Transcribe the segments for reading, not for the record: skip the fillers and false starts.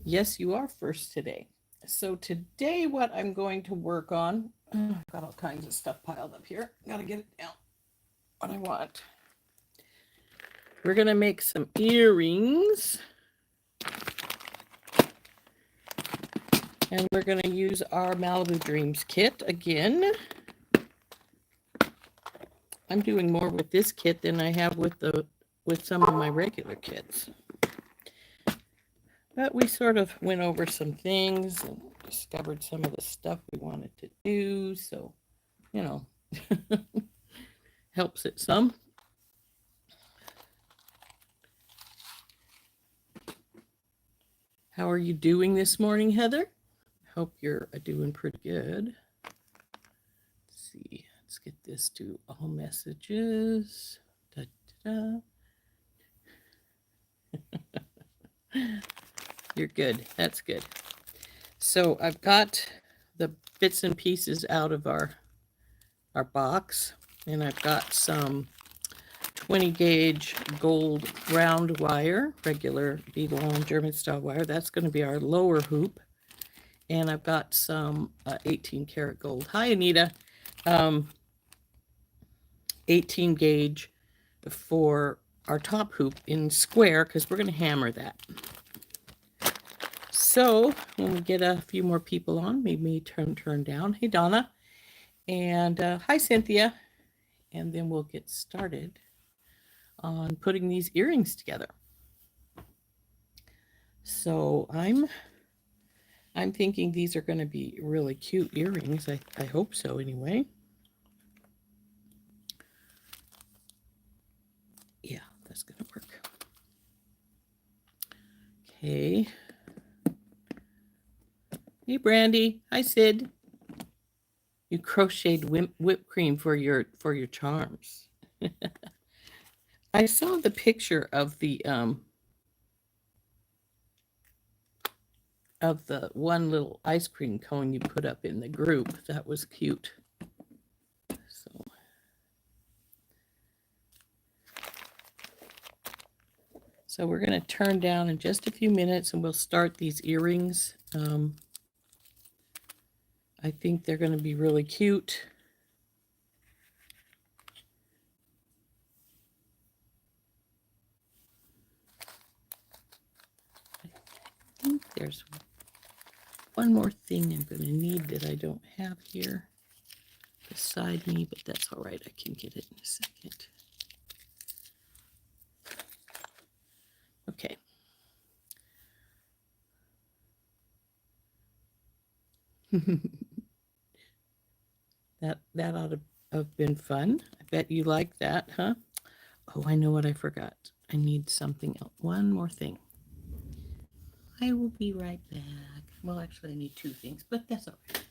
Yes, you are first today. So today what I'm going to work on, I've got all kinds of stuff piled up here. Gotta get it down. What I want. We're gonna make some earrings. And we're gonna use our Malibu Dreams kit again. I'm doing more with this kit than I have with some of my regular kits. But we sort of went over some things and discovered some of the stuff we wanted to do. So, you know, helps it some. How are you doing this morning, Heather? Hope you're doing pretty good. Let's see. Let's get this to all messages. Da, da, da. You're good. That's good. So I've got the bits and pieces out of our box, and I've got some 20 gauge gold round wire, regular beadle-on German style wire. That's going to be our lower hoop. And I've got some 18 karat gold. Hi, Anita. 18 gauge for our top hoop in square, because we're going to hammer that. So when we get a few more people on, maybe turn down. Hey, Donna. And hi, Cynthia. And then we'll get started on putting these earrings together. So I'm thinking these are going to be really cute earrings. I hope so anyway. Yeah, that's going to work. Okay. Hey, Brandy. Hi, Sid. You crocheted whipped cream for your charms. I saw the picture of the one little ice cream cone you put up in the group. That was cute. So we're going to turn down in just a few minutes and we'll start these earrings. I think they're going to be really cute. I think there's one more thing I'm going to need that I don't have here beside me, but that's all right. I can get it in a second. Okay. That ought to have been fun. I bet you like that, huh? Oh, I know what I forgot. I need something else. One more thing. I will be right back. Well, actually, I need two things, but that's all right.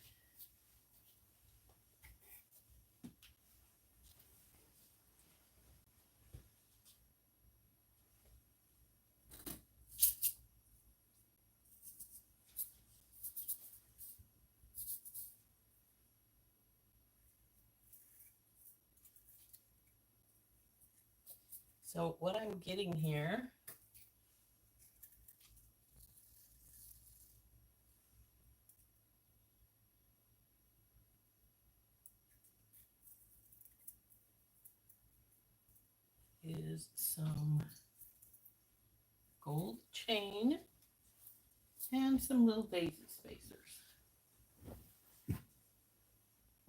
So what I'm getting here is some gold chain and some little daisy spacers.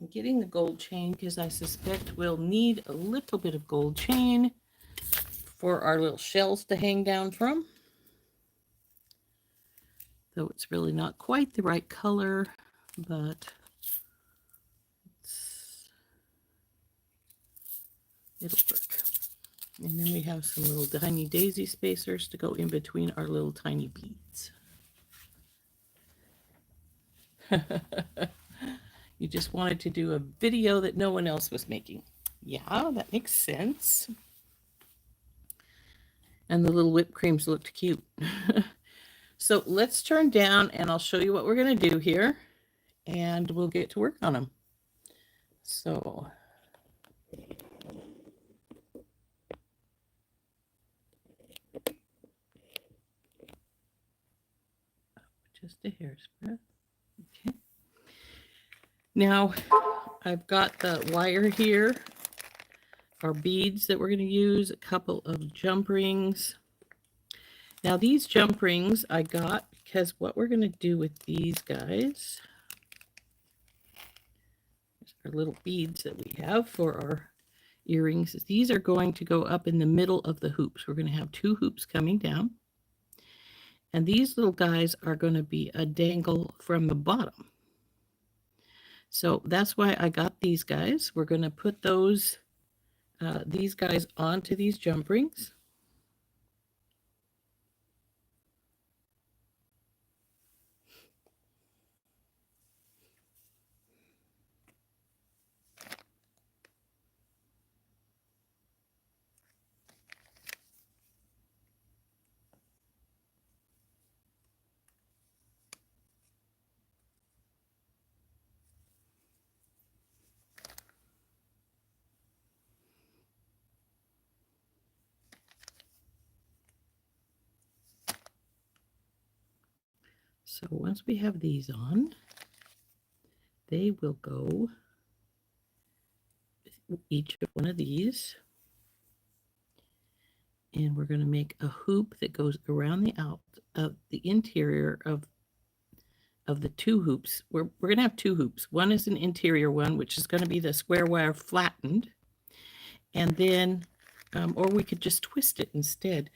I'm getting the gold chain because I suspect we'll need a little bit of gold chain for our little shells to hang down from. Though it's really not quite the right color, but it'll work. And then we have some little tiny daisy spacers to go in between our little tiny beads. You just wanted to do a video that no one else was making. Yeah, that makes sense. And the little whipped creams looked cute. So let's turn down and I'll show you what we're going to do here. And we'll get to work on them. So just a hair's breadth. Okay. Now I've got the wire here, our beads that we're going to use, a couple of jump rings. Now these jump rings I got because what we're going to do with these guys, there's our little beads that we have for our earrings. These are going to go up in the middle of the hoops. We're going to have 2 hoops coming down. And these little guys are going to be a dangle from the bottom. So that's why I got these guys. We're going to put these guys onto these jump rings. So once we have these on, they will go each of one of these. And we're going to make a hoop that goes around the out of the interior of the 2 hoops. We're going to have 2 hoops. One is an interior one, which is going to be the square wire flattened. And then, or we could just twist it instead.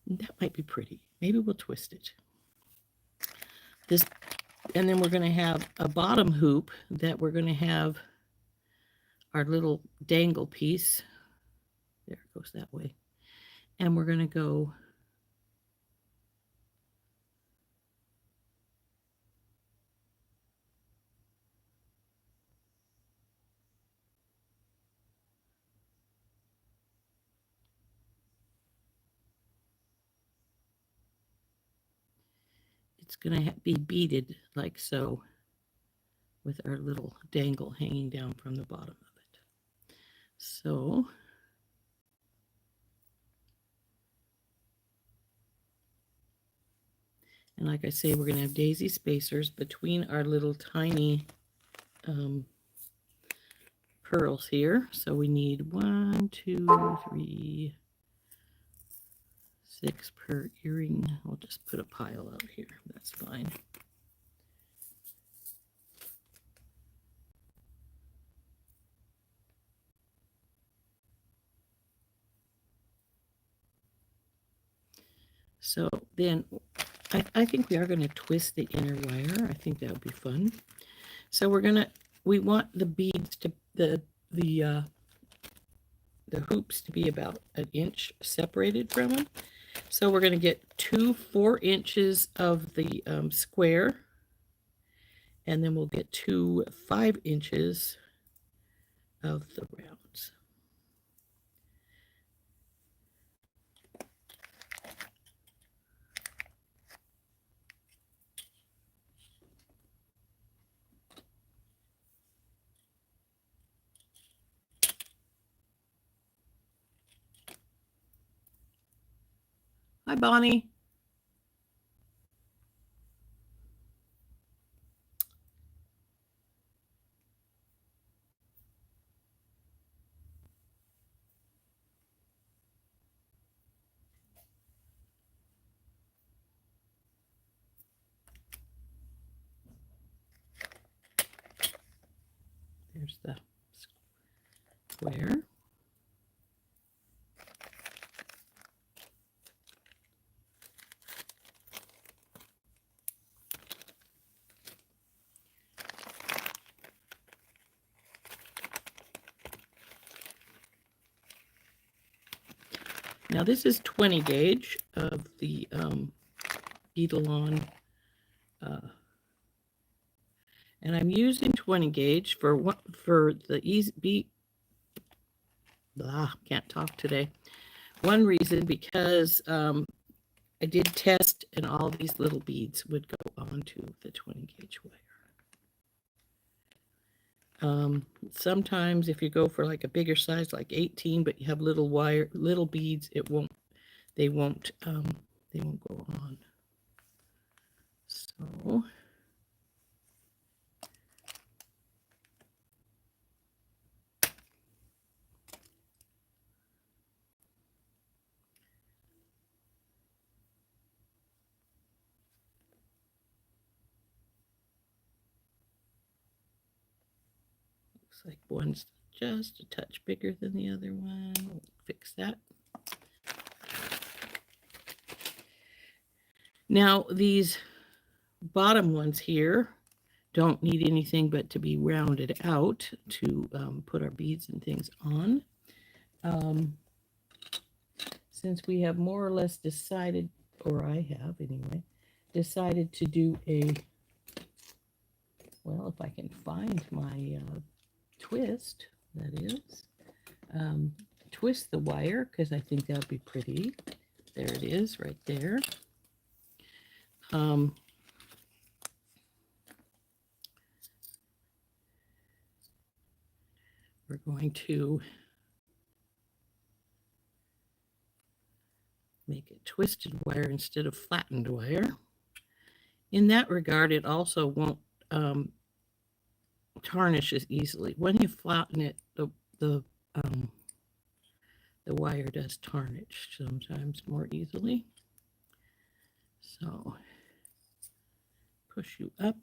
That might be pretty. Maybe we'll twist it. This, and then we're going to have a bottom hoop that we're going to have our little dangle piece. There, it goes that way. And we're going to go it's going to be beaded like so with our little dangle hanging down from the bottom of it. So and like I say, we're going to have daisy spacers between our little tiny pearls here. So we need 1, 2, 3, 6 per earring. I'll just put a pile out here. That's fine. So then I think we are going to twist the inner wire. I think that would be fun. So we want the beads to, the hoops to be about 1 inch separated from them. So we're going to get 2 4 inches of the square, and then we'll get 2 5 inches of the rounds. Hi, Bonnie. There's the square. Now this is 20 gauge of the Beadalon, and I'm using 20 gauge for the easy beat. Can't talk today. One reason, because I did test, and all these little beads would go onto the 20 gauge wire. Sometimes if you go for like a bigger size, like 18, but you have little beads, they won't go on. So looks like one's just a touch bigger than the other one. We'll fix that. Now these bottom ones here don't need anything but to be rounded out to put our beads and things on. Since we have more or less decided, or I have anyway, decided to do a, well, if I can find my twist, that is, twist the wire, because I think that would be pretty. There it is, right there. We're going to make a twisted wire instead of flattened wire. In that regard, it also won't tarnish as easily. When you flatten it, the wire does tarnish sometimes more easily. So push you up,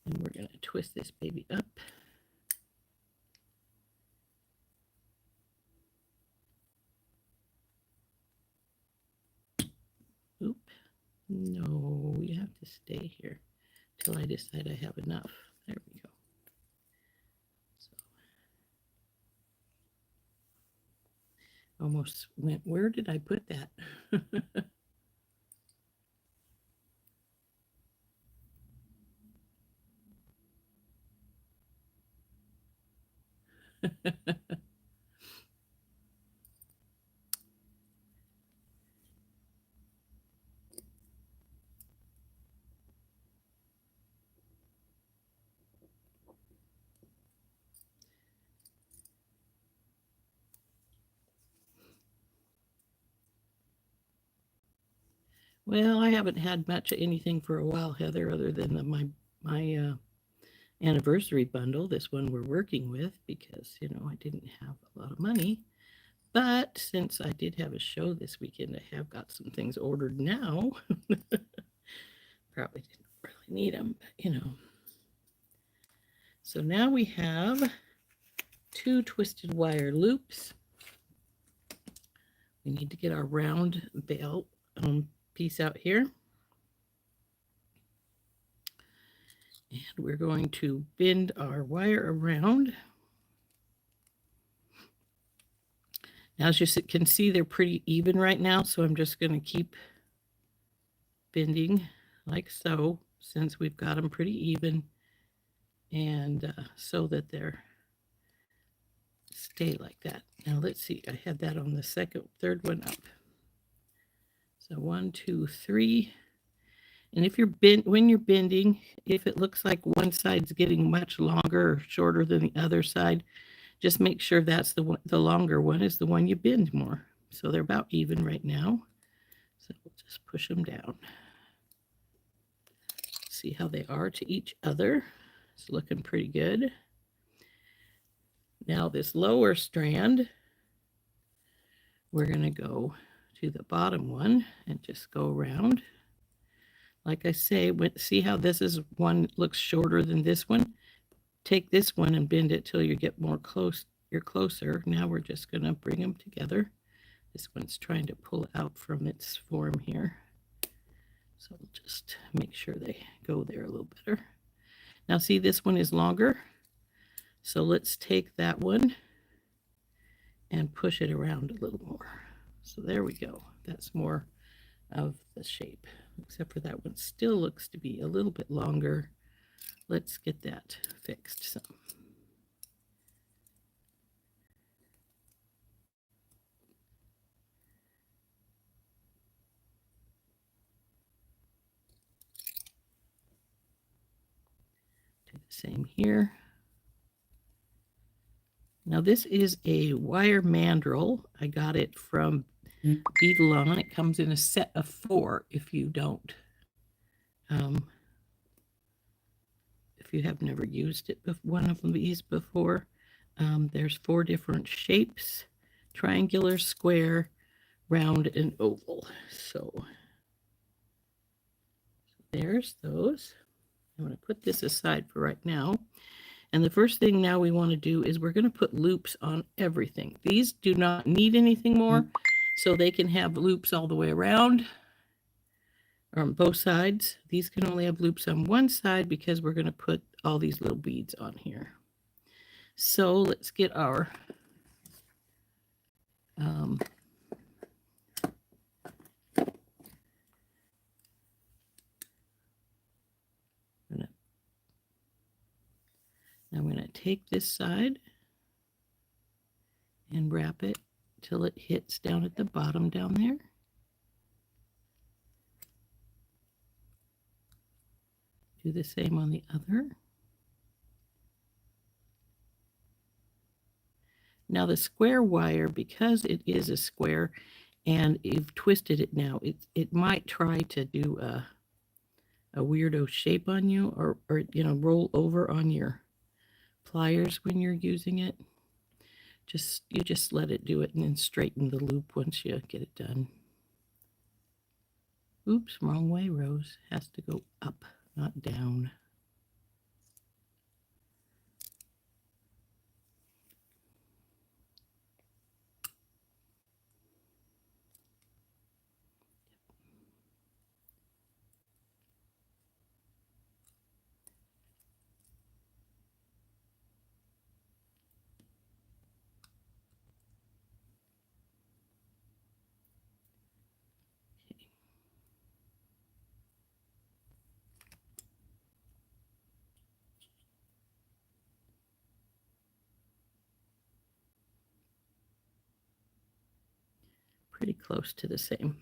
and we're going to twist this baby up. Oop. No, you have to stay here till I decide I have enough. There we go. So, almost went, where did I put that? Well, I haven't had much of anything for a while, Heather, other than my anniversary bundle, this one we're working with, because, you know, I didn't have a lot of money. But since I did have a show this weekend, I have got some things ordered now. Probably didn't really need them, but, you know. So now we have 2 twisted wire loops. We need to get our round belt piece out here. And we're going to bend our wire around. Now, as you can see, they're pretty even right now, so I'm just going to keep bending like so, since we've got them pretty even, and so that they're stay like that. Now, let's see. I had that on the third one up. So 1, 2, 3. And if you're when you're bending, if it looks like one side's getting much longer or shorter than the other side, just make sure that's the longer one is the one you bend more. So they're about even right now. So we'll just push them down. See how they are to each other. It's looking pretty good. Now this lower strand, we're going to go to the bottom one and just go around. Like I say, see how this is one looks shorter than this one? Take this one and bend it till you get more close. You're closer. Now we're just going to bring them together. This one's trying to pull out from its form here. So we'll just make sure they go there a little better. Now see, this one is longer. So let's take that one and push it around a little more. So there we go. That's more of the shape, except for that one still looks to be a little bit longer. Let's get that fixed some. Do the same here. Now this is a wire mandrel. I got it from Beadle On. It comes in a set of 4 if you don't If you have never used it, one of these before, there's 4 different shapes: triangular, square, round, and oval. So there's those. I'm going to put this aside for right now. And the first thing now we want to do is we're going to put loops on everything. These do not need anything more, so they can have loops all the way around or on both sides. These can only have loops on one side because we're going to put all these little beads on here. So let's get our I'm going to take this side and wrap it till it hits down at the bottom down there. Do the same on the other. Now the square wire, because it is a square and you've twisted it now, it might try to do a weirdo shape on you, or you know, roll over on your pliers when you're using it. You just let it do it and then straighten the loop once you get it done. Oops, wrong way, Rose. Has to go up, not down. Pretty close to the same.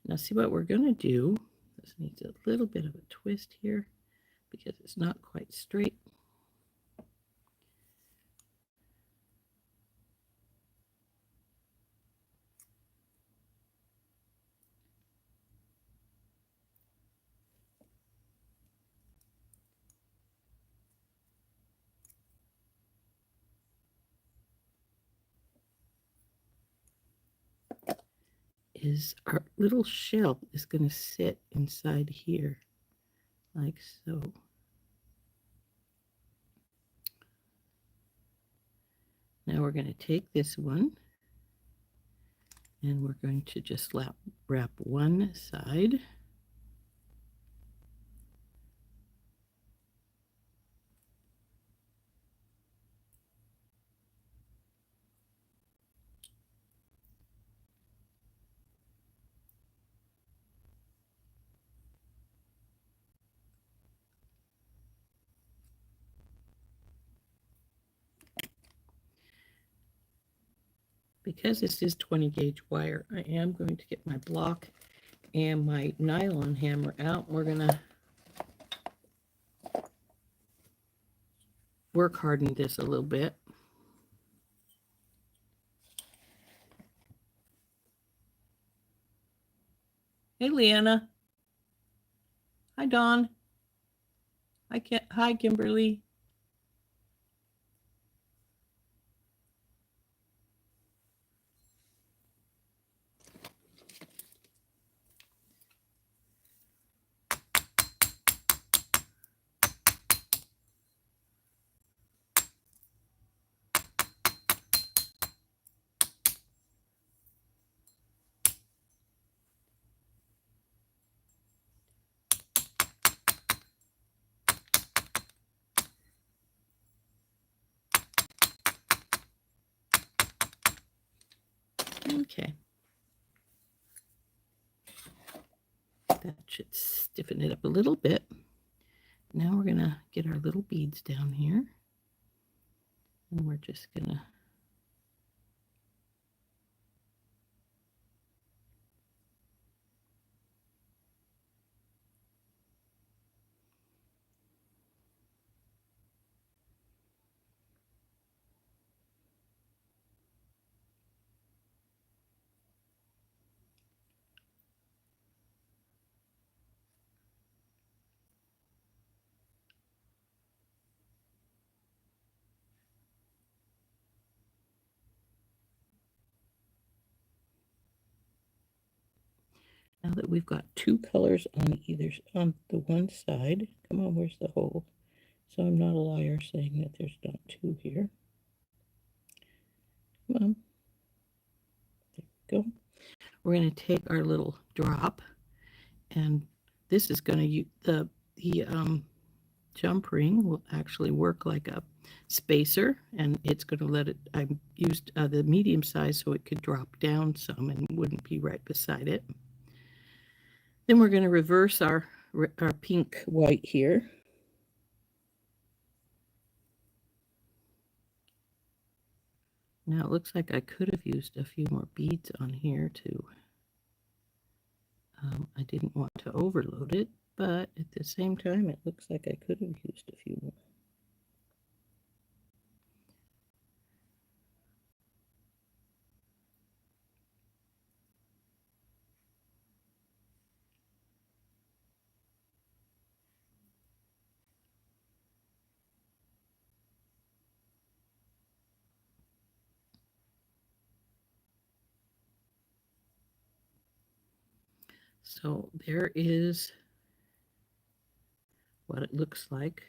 Now see what we're going to do. This needs a little bit of a twist here because it's not quite straight. Is our little shell is going to sit inside here like so. Now we're going to take this one and we're going to just wrap one side. Because this is 20 gauge wire, I am going to get my block and my nylon hammer out. We're going to work harden this a little bit. Hey, Leanna. Hi, Dawn. Hi, Kimberly. Okay. That should stiffen it up a little bit. Now we're going to get our little beads down here. And we're just going to Now that we've got two colors on on the one side, come on, where's the hole? So I'm not a liar saying that there's not two here. Come on. There we go. We're going to take our little drop, and this is going to the jump ring will actually work like a spacer, and it's going to let it. I used the medium size so it could drop down some and wouldn't be right beside it. Then we're going to reverse our pink white here. Now it looks like I could have used a few more beads on here too. I didn't want to overload it, but at the same time, it looks like I could have used a few more. So there is what it looks like.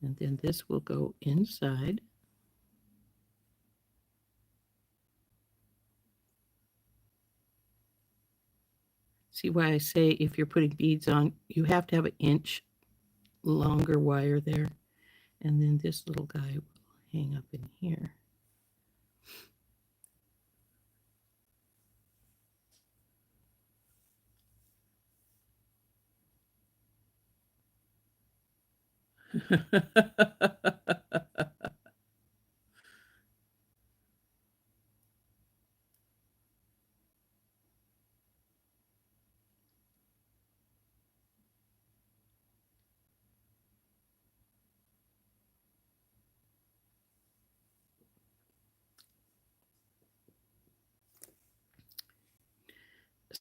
And then this will go inside. See why I say if you're putting beads on, you have to have an inch longer wire there. And then this little guy will hang up in here.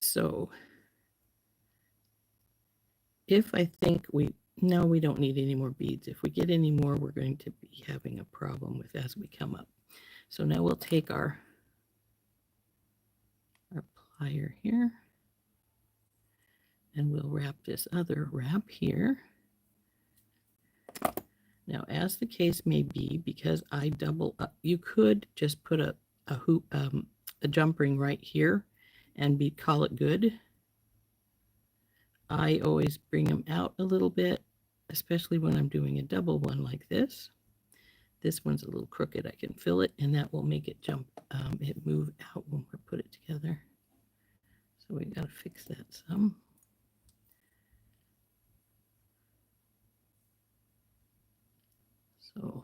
So if I think no, we don't need any more beads. If we get any more, we're going to be having a problem with as we come up. So now we'll take our plier here, and we'll wrap this other wrap here. Now, as the case may be, because I double up, you could just put a jump ring right here and call it good. I always bring them out a little bit, especially when I'm doing a double one like this. This one's a little crooked. I can fill it, and that will make it it move out when we put it together. So we got to fix that some. So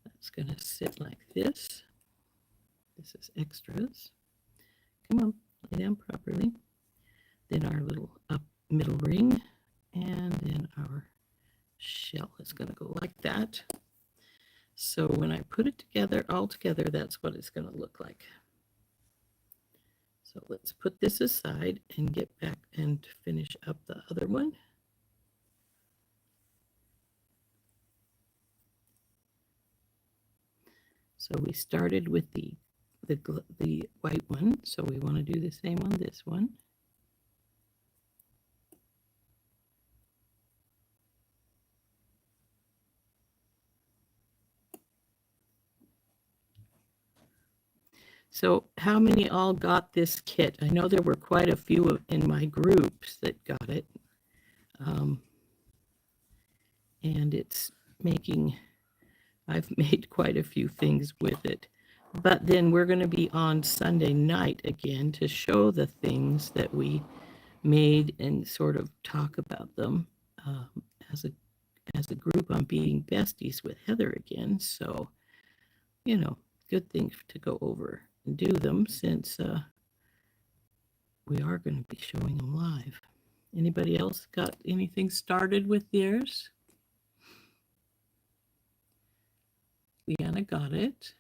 that's going to sit like this. This is extras. Come on, lay down properly. Then our little middle ring, and then our shell is going to go like that. So when I put it together, all together, that's what it's going to look like. So let's put this aside and get back and finish up the other one. So we started with the white one, so we want to do the same on this one. So how many all got this kit? I know there were quite a few in my groups that got it. And it's I've made quite a few things with it. But then we're going to be on Sunday night again to show the things that we made and sort of talk about them as a group on being besties with Heather again. So, good thing to go over and do them since we are going to be showing them live. Anybody else got anything started with theirs? Leanna got it.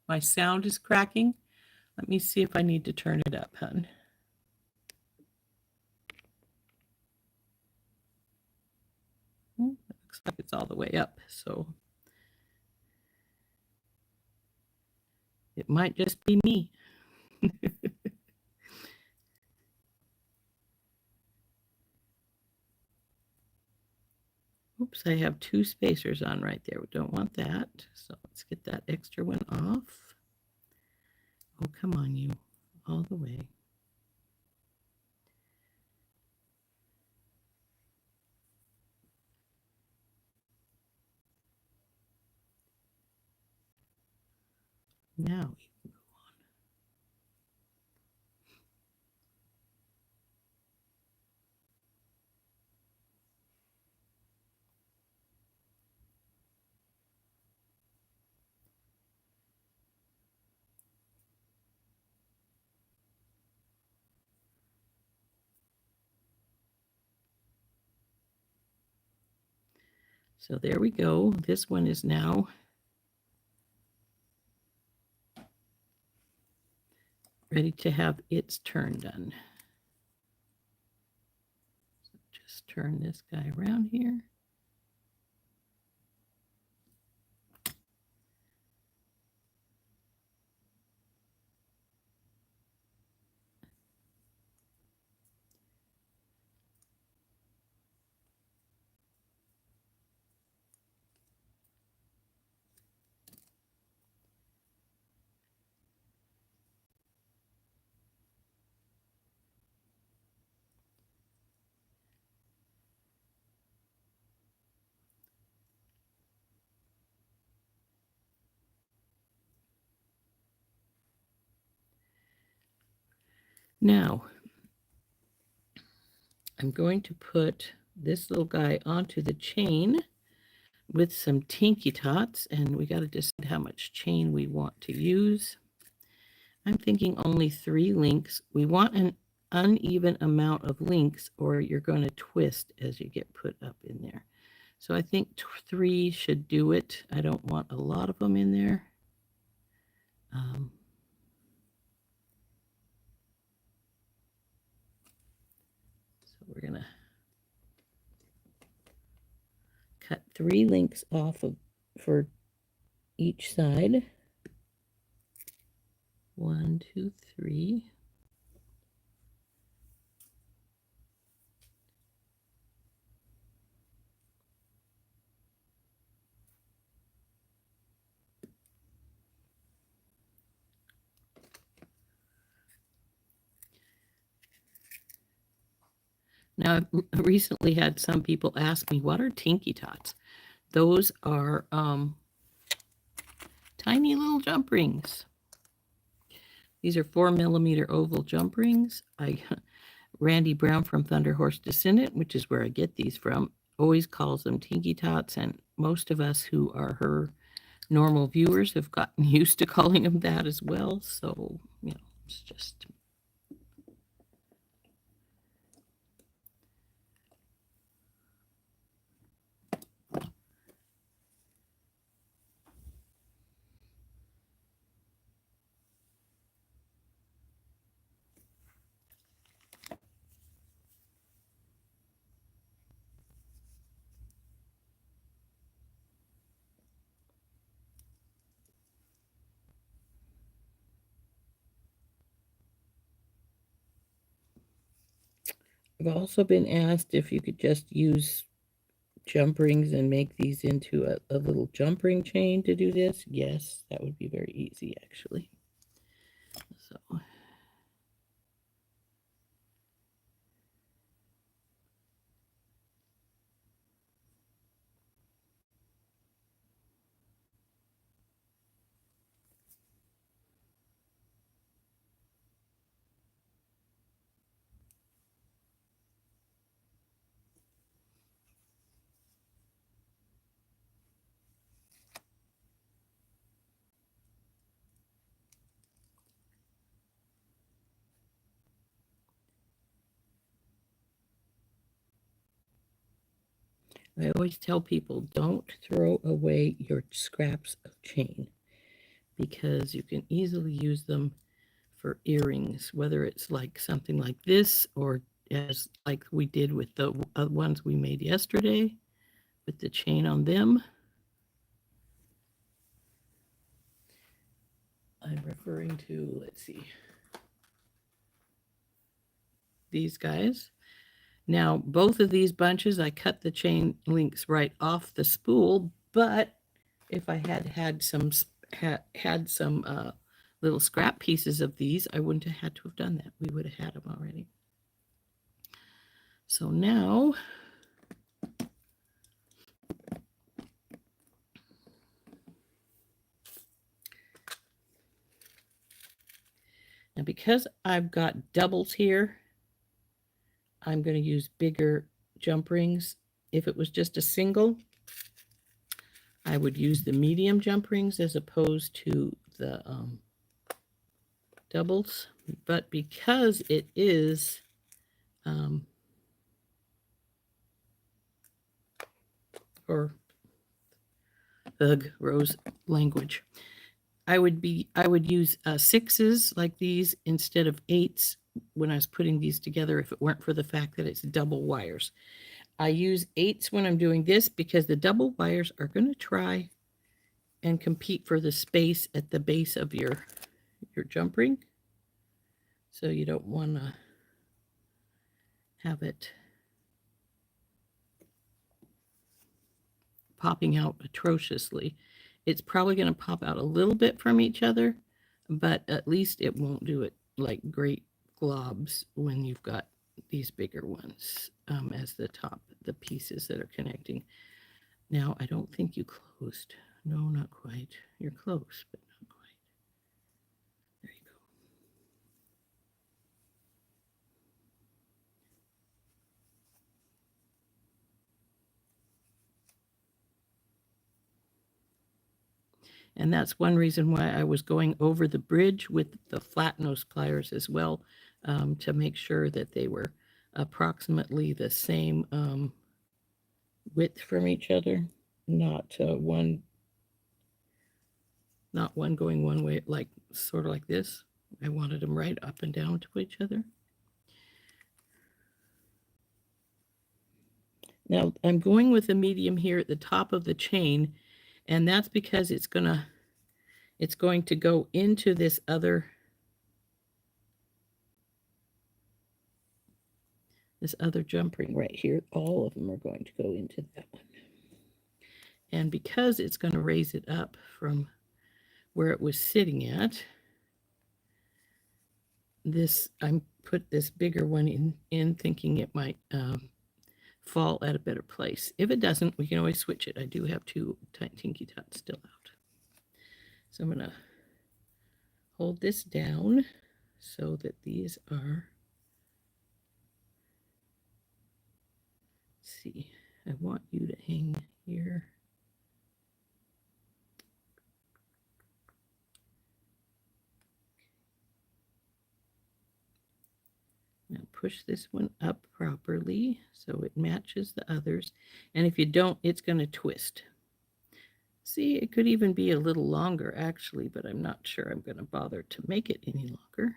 My sound is cracking. Let me see if I need to turn it up, hun. It looks like it's all the way up, so it might just be me. Oops, I have 2 spacers on right there. We don't want that. So let's get that extra one off. Oh, come on, you. All the way. Now we can go on. So there we go. This one is now ready to have its turn done. So just turn this guy around here. Now, I'm going to put this little guy onto the chain with some Tinky Tots, and we got to decide how much chain we want to use. I'm thinking only 3 links. We want an uneven amount of links, or you're going to twist as you get put up in there. So I think 3 should do it. I don't want a lot of them in there. So we're going to cut 3 links off of for each side. 1, 2, 3. Now, I've recently had some people ask me, what are Tinky Tots? Those are tiny little jump rings. These are 4mm oval jump rings. Randy Brown from Thunder Horse Descendant, which is where I get these from, always calls them Tinky Tots, and most of us who are her normal viewers have gotten used to calling them that as well. So, it's just... I've also been asked if you could just use jump rings and make these into a little jump ring chain to do this. Yes, that would be very easy, actually. So I always tell people, don't throw away your scraps of chain, because you can easily use them for earrings, whether it's like something like this, or as like we did with the ones we made yesterday with the chain on them. I'm referring to, let's see, these guys. Now, both of these bunches, I cut the chain links right off the spool, but if I had some little scrap pieces of these, I wouldn't have had to have done that. We would have had them already. So now because I've got doubles here, I'm going to use bigger jump rings. If it was just a single, I would use the medium jump rings as opposed to the doubles. But because it is or Rose language, I would use sixes like these instead of eights when I was putting these together if it weren't for the fact that it's double wires. I use eights when I'm doing this because the double wires are going to try and compete for the space at the base of your jump ring. So you don't want to have it popping out atrociously. It's probably going to pop out a little bit from each other, but at least it won't do it like great globs when you've got these bigger ones as the top, the pieces that are connecting. Now, I don't think you closed. No, not quite. You're close, but not quite. There you go. And that's one reason why I was going over the bridge with the flat nose pliers as well, to make sure that they were approximately the same width from each other, not one going one way, like sort of like this. I wanted them right up and down to each other. Now I'm going with a medium here at the top of the chain, and that's because it's going to go into this other jump ring right here. All of them are going to go into that one. And because it's going to raise it up from where it was sitting at, I put this bigger one in thinking it might fall at a better place. If it doesn't, we can always switch it. I do have two Tinky Tots still out. So I'm going to hold this down so that these are, let's see, I want you to hang here. Now push this one up properly so it matches the others. And if you don't, it's going to twist. See, it could even be a little longer actually, but I'm not sure I'm going to bother to make it any longer.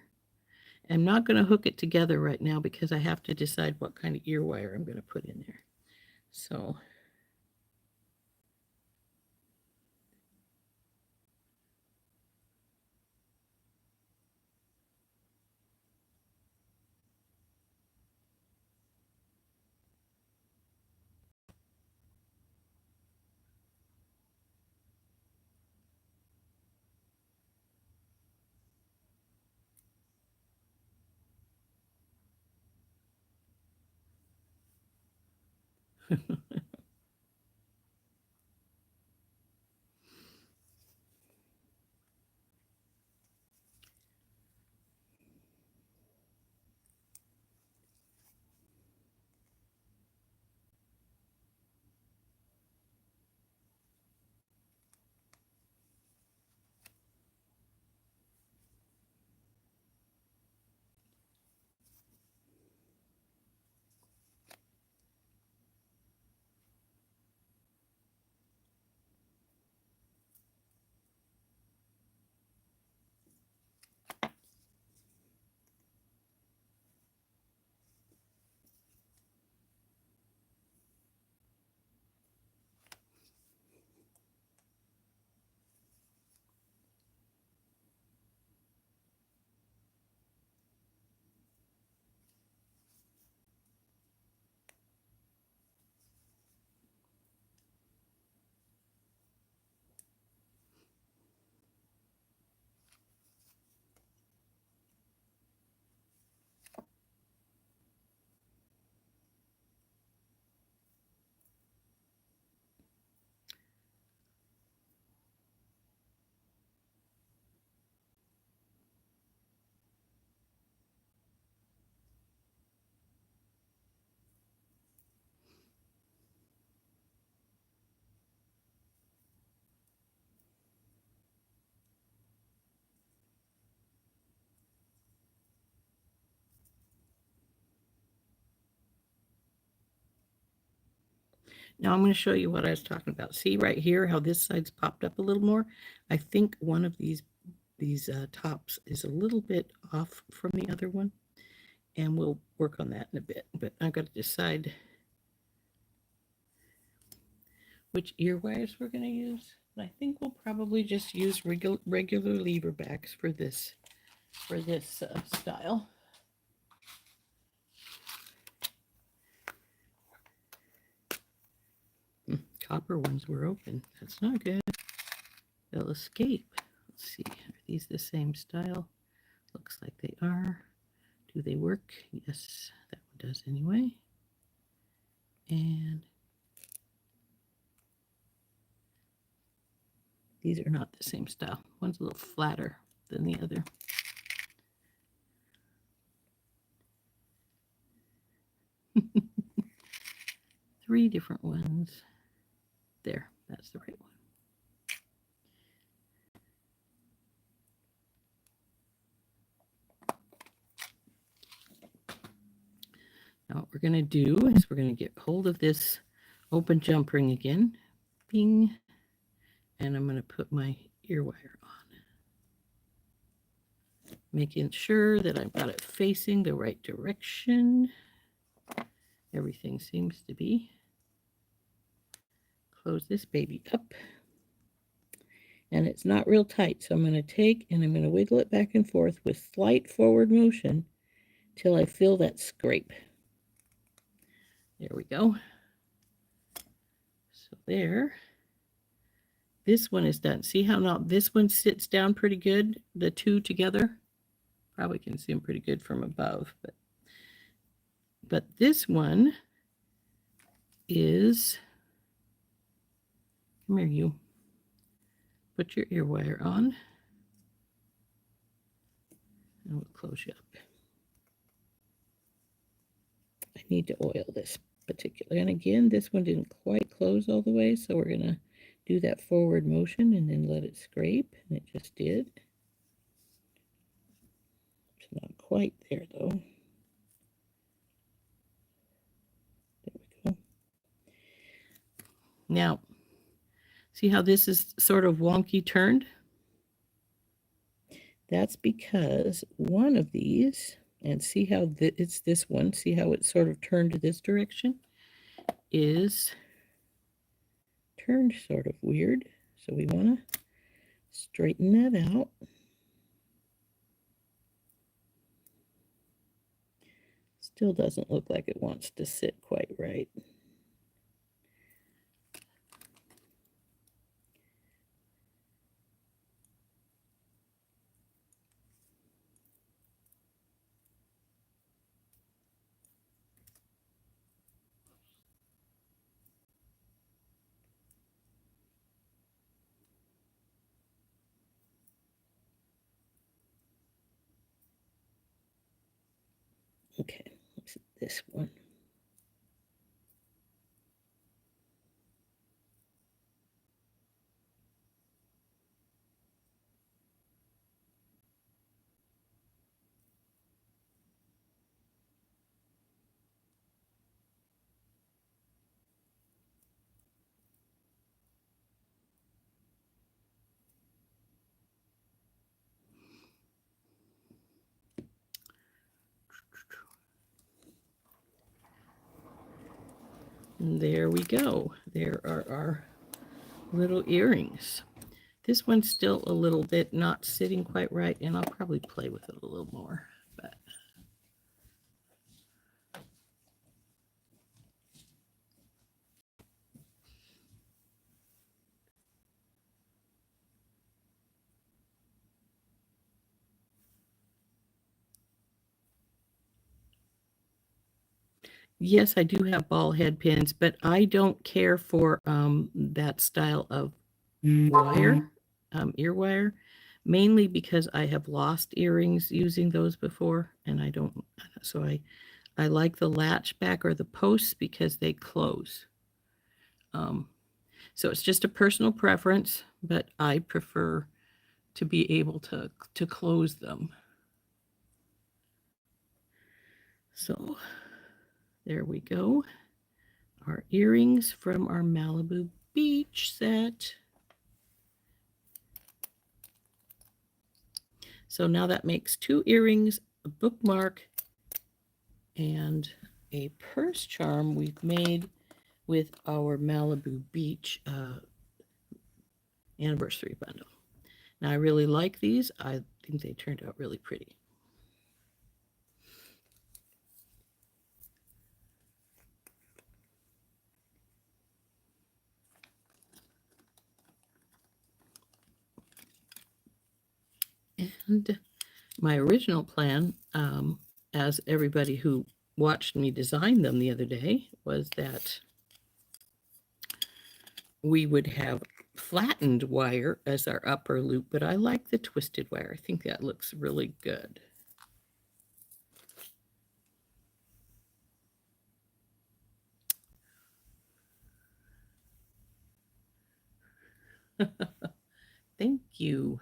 I'm not going to hook it together right now because I have to decide what kind of ear wire I'm going to put in there. So Now I'm going to show you what I was talking about. See right here how this side's popped up a little more? I think one of these tops is a little bit off from the other one, and we'll work on that in a bit. But I've got to decide which ear wires we're going to use. And I think we'll probably just use regular lever backs for this style. Copper ones were open. That's not good. They'll escape. Let's see. Are these the same style? Looks like they are. Do they work? Yes, that one does anyway. And these are not the same style. One's a little flatter than the other. Three different ones. There, that's the right one. Now what we're going to do is we're going to get hold of this open jump ring again. Bing. And I'm going to put my ear wire on. Making sure that I've got it facing the right direction. Everything seems to be. Close this baby up. And it's not real tight, so I'm going to take and I'm going to wiggle it back and forth with slight forward motion till I feel that scrape. There we go. So there. This one is done. See how now this one sits down pretty good, the two together? Probably can see them pretty good from above, but this one is, come here you, put your ear wire on, and we'll close you up. I need to oil this particular, and again, this one didn't quite close all the way, so we're gonna do that forward motion and then let it scrape, and it just did. It's not quite there though. There we go. Now, see how this is sort of wonky turned? That's because one of these, and see how it's this one, see how it's sort of turned to this direction, is turned sort of weird. So we want to straighten that out. Still doesn't look like it wants to sit quite right. Okay, let's this one. And there we go. There are our little earrings. This one's still a little bit not sitting quite right, and I'll probably play with it a little more. But yes, I do have ball head pins, but I don't care for that style of wire, ear wire, mainly because I have lost earrings using those before, and I don't, so I like the latch back or the posts because they close. So it's just a personal preference, but I prefer to be able to close them. So there we go. our earrings from our Malibu beach set. So now that makes 2 earrings, a bookmark, and a purse charm we've made with our Malibu Beach anniversary bundle. Now I really like these. I think they turned out really pretty. And my original plan, as everybody who watched me design them the other day, was that we would have flattened wire as our upper loop, but I like the twisted wire. I think that looks really good. Thank you.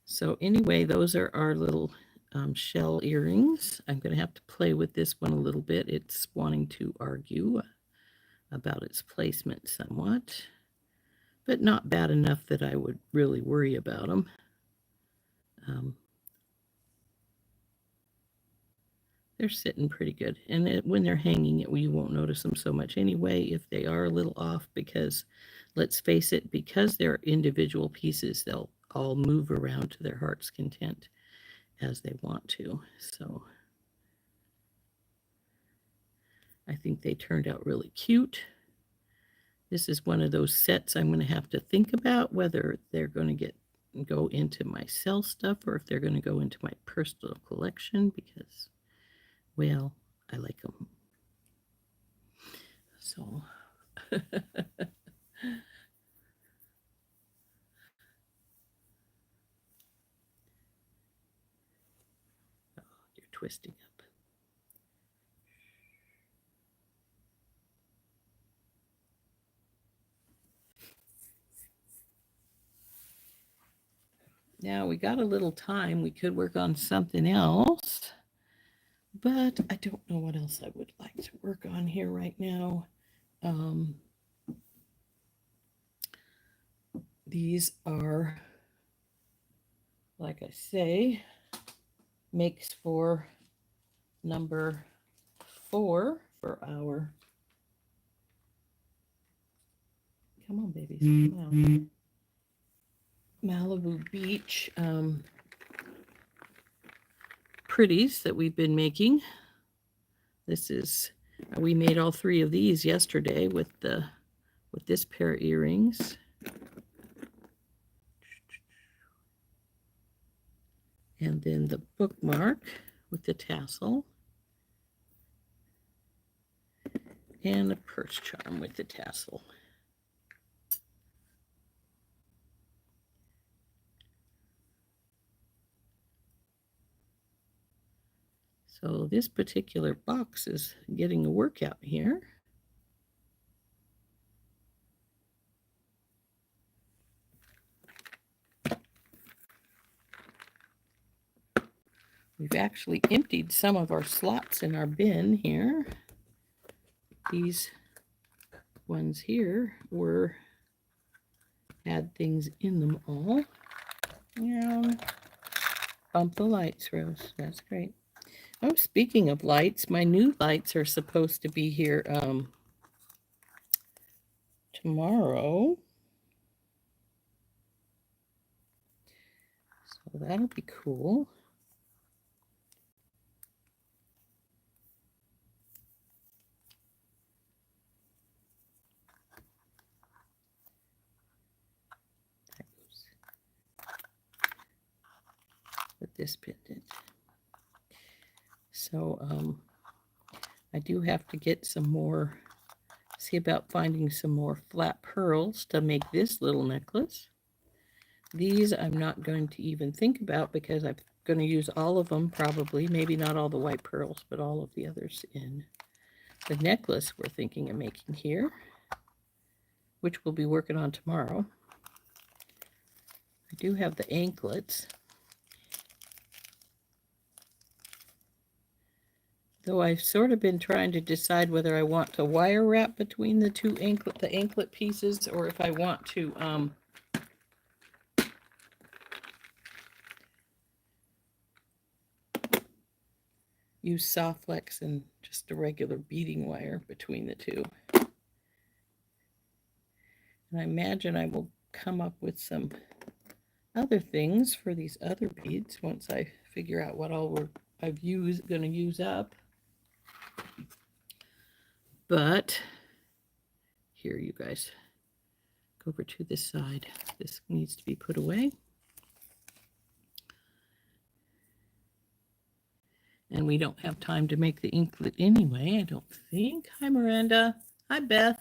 So anyway, those are our little shell earrings. I'm going to have to play with this one a little bit. It's wanting to argue about its placement somewhat, but not bad enough that I would really worry about them. They're sitting pretty good. And when they're hanging, you won't notice them so much anyway if they are a little off, because let's face it, because they're individual pieces, they'll all move around to their heart's content as they want to. So I think they turned out really cute. This is one of those sets I'm going to have to think about whether they're going to go into my sell stuff or if they're going to go into my personal collection, because, well, I like them. So oh, you're twisting up. Now we got a little time. We could work on something else, but I don't know what else I would like to work on here right now. These are, like I say, makes for number 4 for our, come on babies, come on, Malibu Beach pretties that we've been making. This is, we made all 3 of these yesterday with this pair of earrings. And then the bookmark with the tassel. And a purse charm with the tassel. So this particular box is getting a workout here. We've actually emptied some of our slots in our bin here. These ones here had things in them all. Yeah. Bump the lights, Rose. That's great. Oh, speaking of lights, my new lights are supposed to be here tomorrow. So that'll be cool. With this pendant. So I do have to get some more, see about finding some more flat pearls to make this little necklace. These I'm not going to even think about because I'm going to use all of them probably, maybe not all the white pearls, but all of the others in the necklace we're thinking of making here, which we'll be working on tomorrow. I do have the anklets. Though I've sort of been trying to decide whether I want to wire wrap between the two anklet pieces, or if I want to use soft flex and just a regular beading wire between the two. And I imagine I will come up with some other things for these other beads once I figure out what all I'm going to use up. But here, you guys, go over to this side. This needs to be put away. And we don't have time to make the inklet anyway, I don't think. Hi, Miranda. Hi, Beth.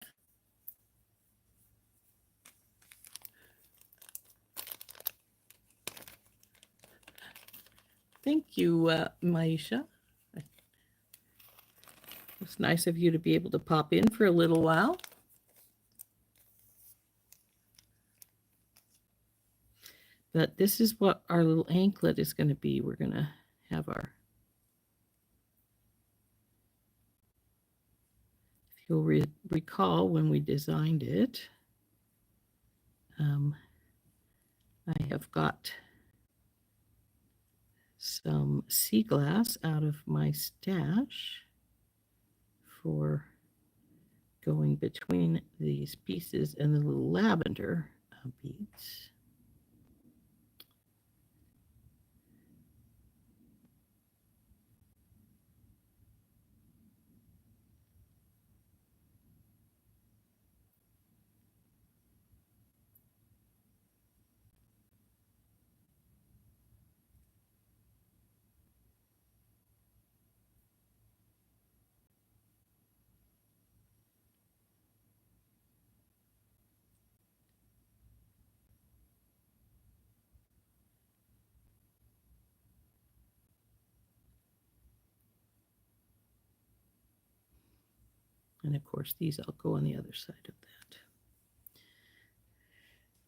Thank you, Maisha. It's nice of you to be able to pop in for a little while. But this is what our little anklet is going to be. We're going to have our, if you'll recall when we designed it, I have got some sea glass out of my stash for going between these pieces and the little lavender beads. And of course, these all go on the other side of that.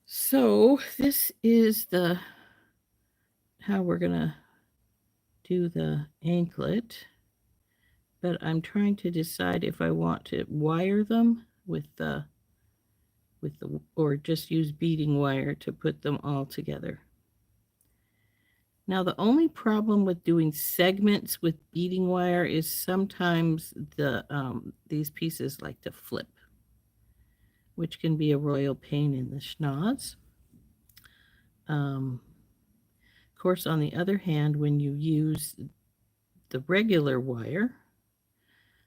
So this is how we're going to do the anklet. But I'm trying to decide if I want to wire them or just use beading wire to put them all together. Now, the only problem with doing segments with beading wire is sometimes these pieces like to flip, which can be a royal pain in the schnoz. Of course, on the other hand, when you use the regular wire,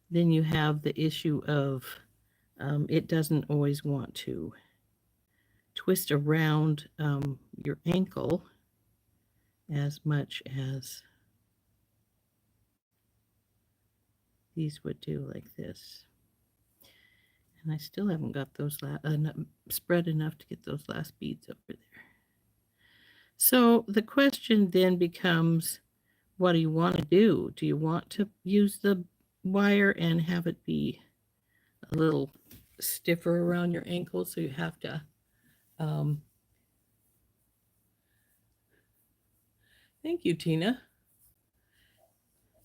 then you have the issue of it doesn't always want to twist around your ankle as much as these would do, like this. And I still haven't got those spread enough to get those last beads over there. So the question then becomes, what do you want to do? Do you want to use the wire and have it be a little stiffer around your ankle, so you have to thank you, Tina.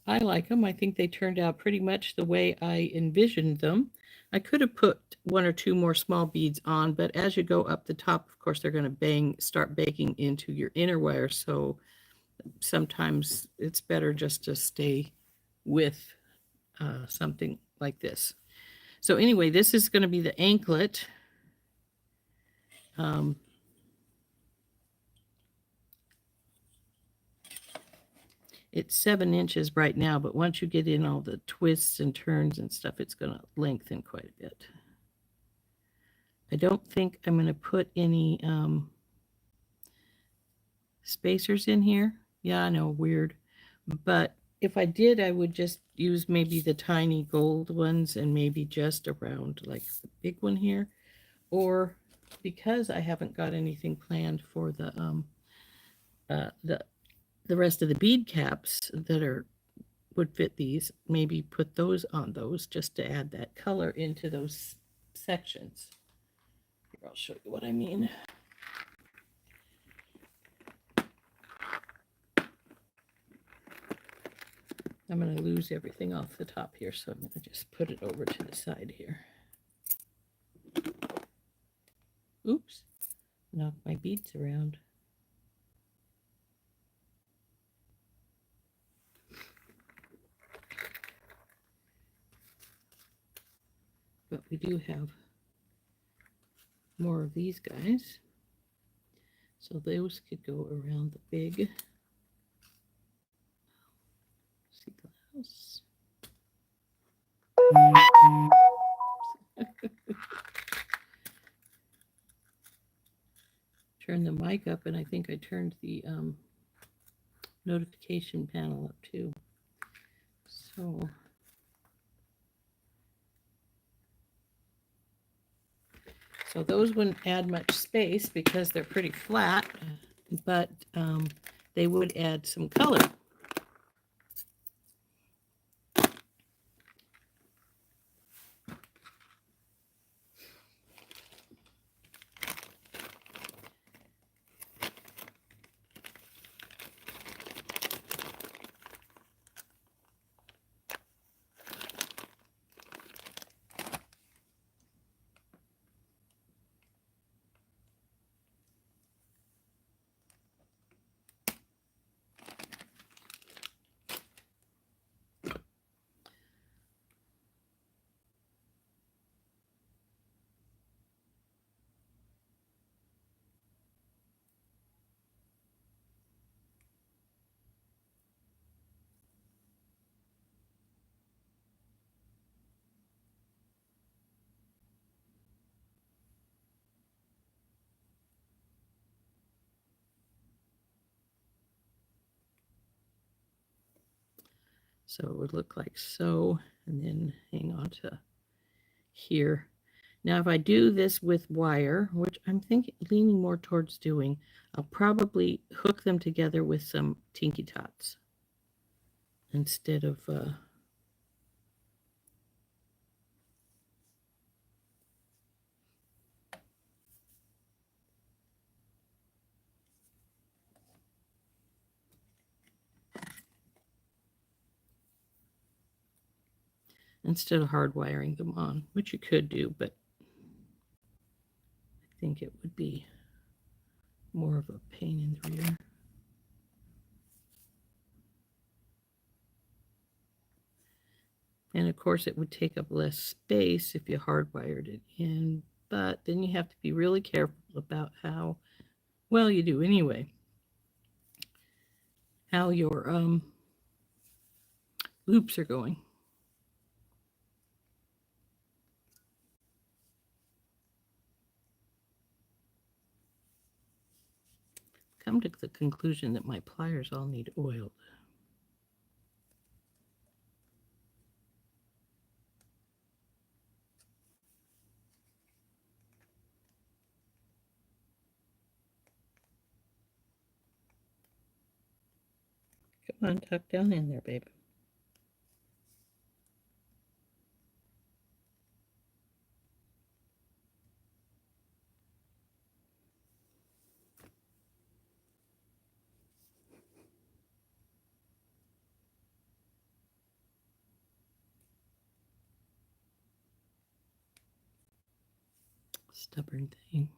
I like them. I think they turned out pretty much the way I envisioned them. I could have put one or two more small beads on, but as you go up the top, of course, they're going to start baking into your inner wire. So sometimes it's better just to stay with something like this. So anyway, this is going to be the anklet. It's 7 inches right now, but once you get in all the twists and turns and stuff, it's going to lengthen quite a bit. I don't think I'm going to put any spacers in here. Yeah, I know, weird. But if I did, I would just use maybe the tiny gold ones and maybe just around like the big one here. Or because I haven't got anything planned for the rest of the bead caps that would fit these, maybe put those on those just to add that color into those sections. Here, I'll show you what I mean. I'm going to lose everything off the top here, so I'm going to just put it over to the side here. Oops, knocked my beads around. But we do have more of these guys. So those could go around the big sea glass. Turn the mic up, and I think I turned the notification panel up too. So those wouldn't add much space because they're pretty flat, but they would add some color. So it would look like so, and then hang on to here. Now, if I do this with wire, which I'm leaning more towards doing, I'll probably hook them together with some Tinky Tots instead of hard wiring them on, which you could do, but I think it would be more of a pain in the rear. And of course, it would take up less space if you hardwired it in, but then you have to be really careful about how, well, you do anyway, how your loops are going. Come to the conclusion that my pliers all need oiled. Come on, tuck down in there, babe. Stubborn thing.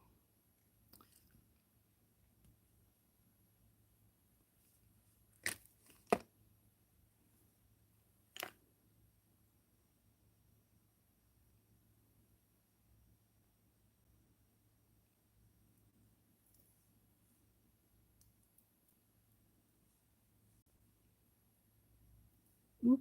Oop.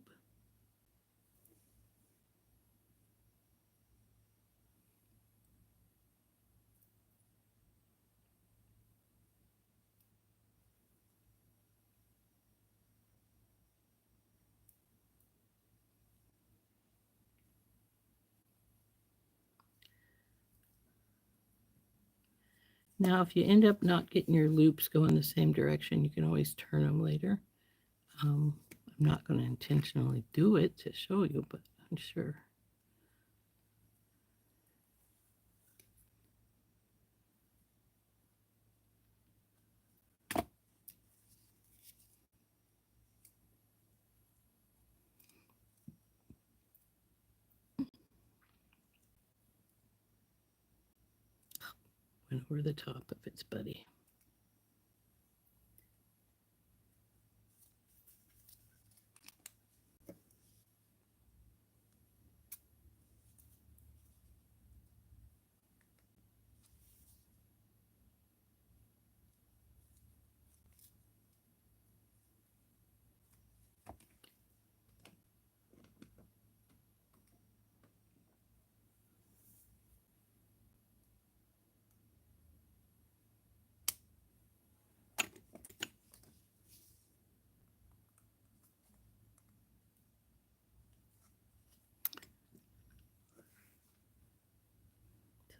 Now, if you end up not getting your loops going the same direction, you can always turn them later. I'm not going to intentionally do it to show you, but I'm sure. and over the top of its buddy.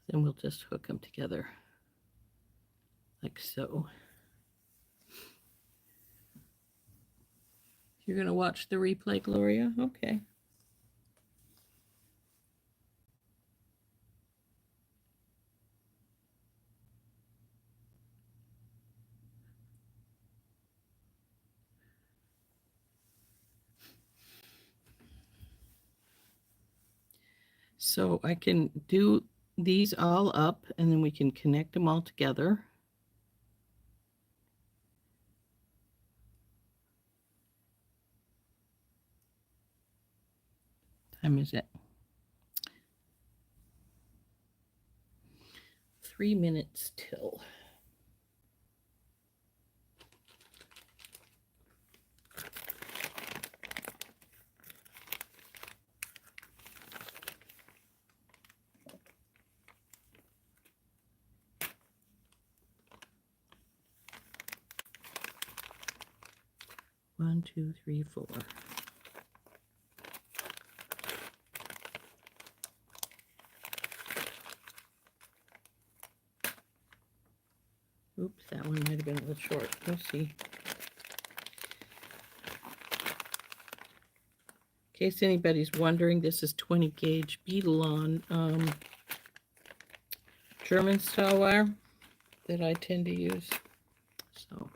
Then we'll just hook them together like so. You're going to watch the replay, Gloria? Okay. So I can do these all up and then we can connect them all together. Time is it? 3 minutes till. One, two, three, four. Oops, that one might have been a little short. We'll see. In case anybody's wondering, this is 20 gauge beetle on German style wire that I tend to use. So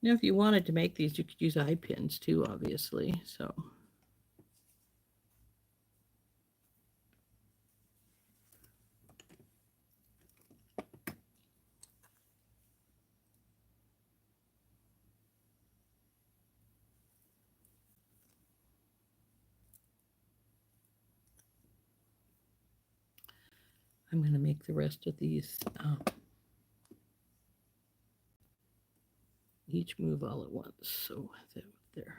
now, if you wanted to make these, you could use eye pins too, obviously. So I'm going to make the rest of these each move all at once. So there.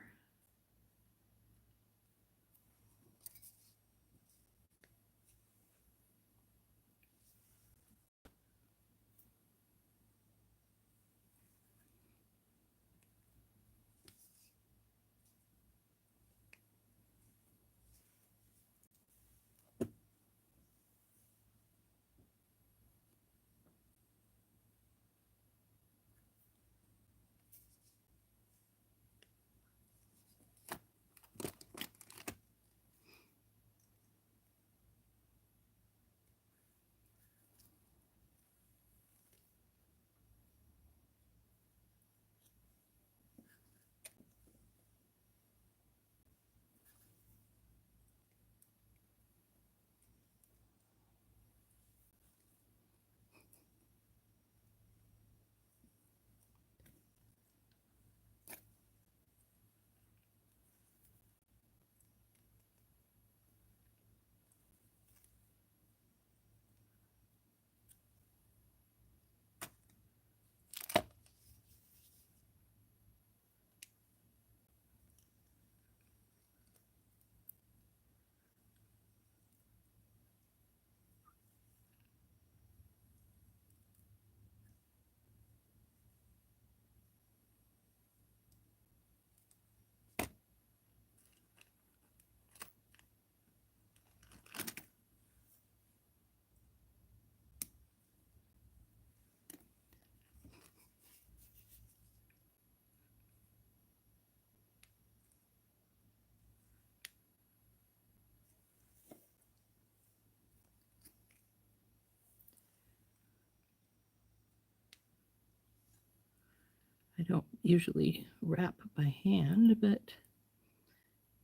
I don't usually wrap by hand, but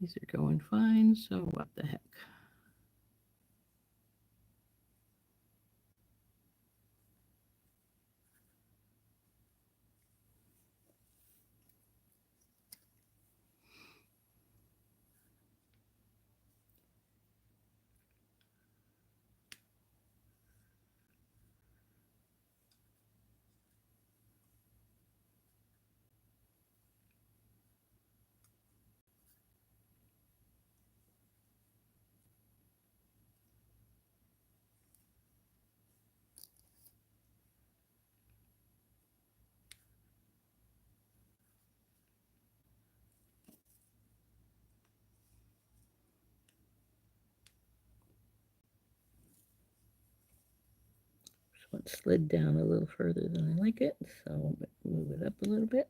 these are going fine, so what the heck. So it slid down a little further than I like it, so move it up a little bit.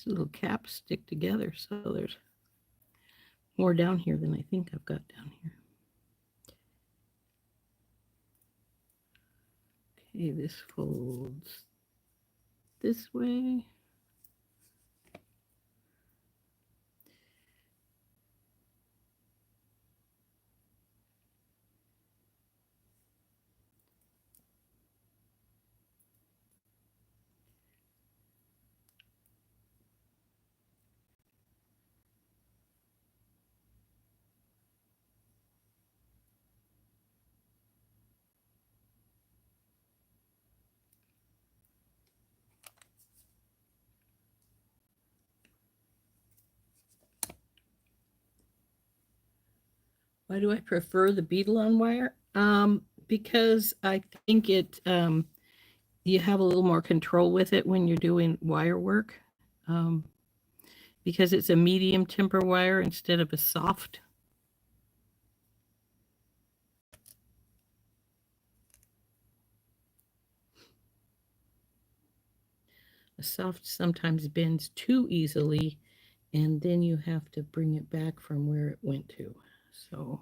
These little caps stick together, so there's more down here than I think I've got down here. Okay, this folds this way. Why do I prefer the beadle on wire? Because I think you have a little more control with it when you're doing wire work. Um, because it's a medium temper wire instead of a soft. A soft sometimes bends too easily, and then you have to bring it back from where it went to. So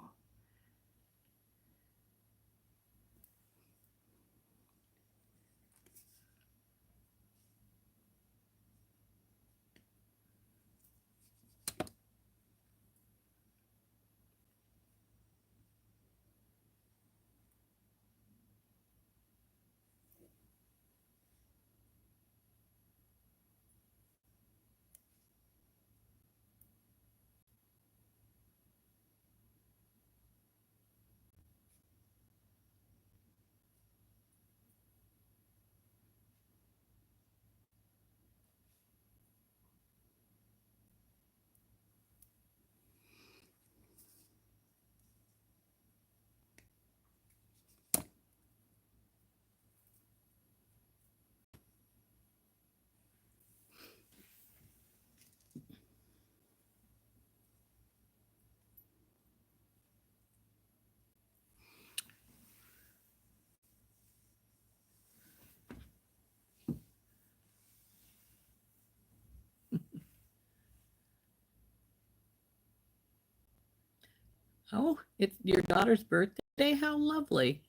Oh, it's your daughter's birthday? How lovely.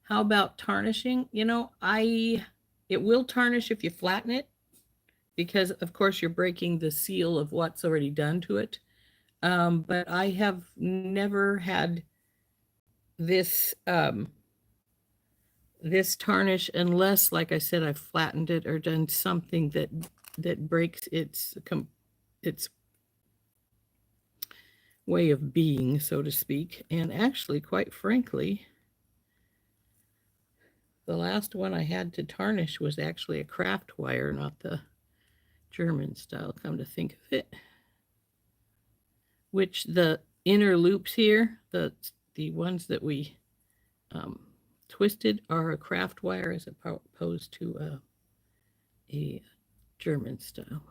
How about tarnishing? It will tarnish if you flatten it because, of course, you're breaking the seal of what's already done to it. But I have never had this this tarnish unless, like I said, I've flattened it or done something that breaks its way of being, so to speak. And actually, quite frankly, the last one I had to tarnish was actually a craft wire, not the German style, come to think of it. Which the inner loops here, the ones that we um, twisted, are a craft wire as opposed to a German style.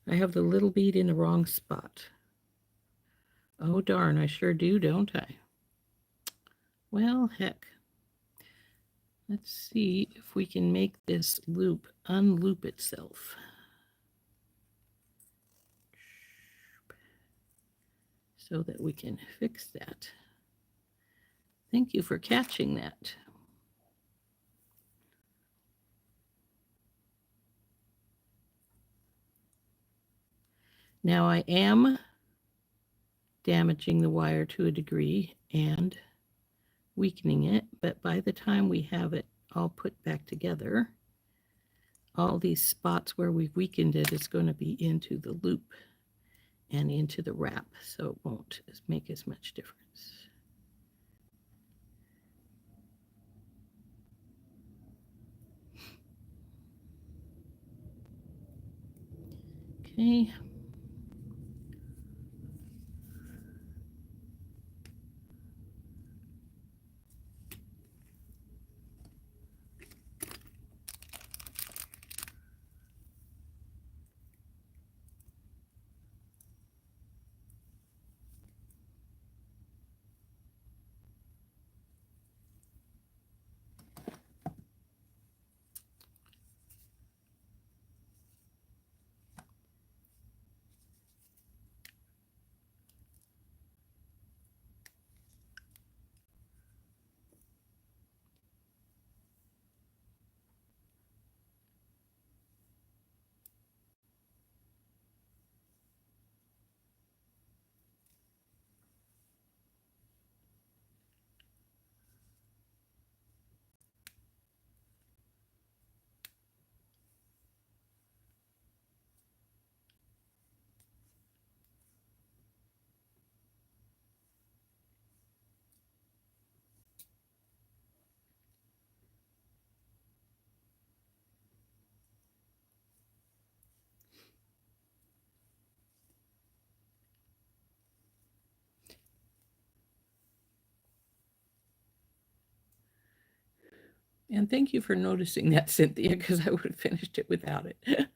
I have the little bead in the wrong spot. Oh darn, I sure do, don't I? Well, heck. Let's see if we can make this loop unloop itself. So that we can fix that. Thank you for catching that. Now I am damaging the wire to a degree and weakening it, but by the time we have it all put back together, all these spots where we've weakened it is going to be into the loop and into the wrap, so it won't make as much difference. Okay. And thank you for noticing that, Cynthia, because I would have finished it without it.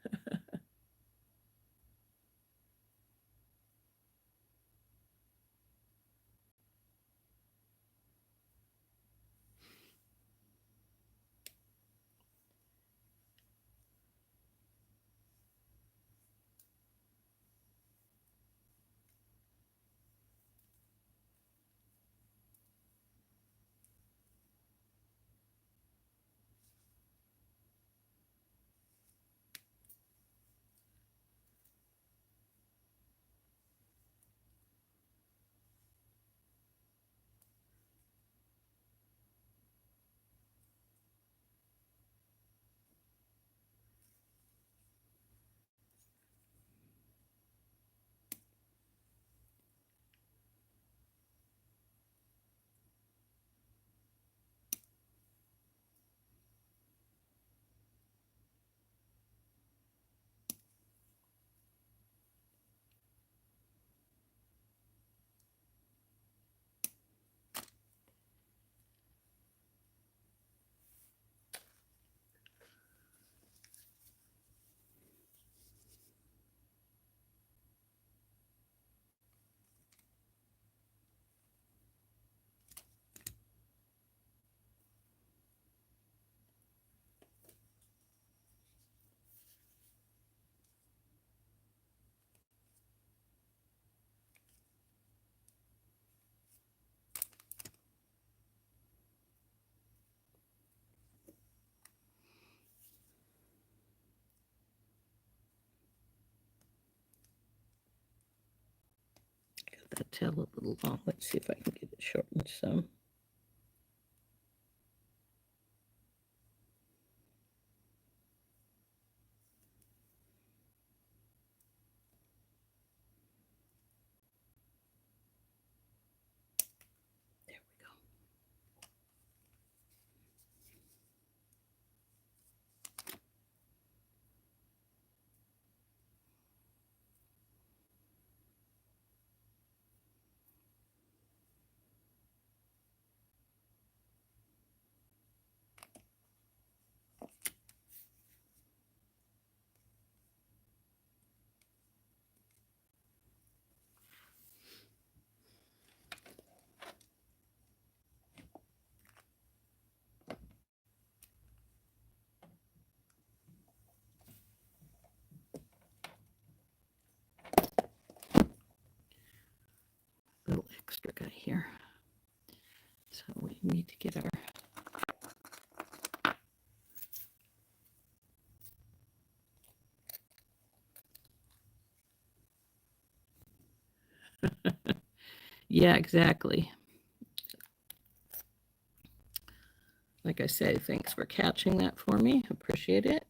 the tail a little long. Let's see if I can get it shortened some. There we go. Little extra guy here. So we need to get our yeah, exactly. Like I say, thanks for catching that for me. Appreciate it.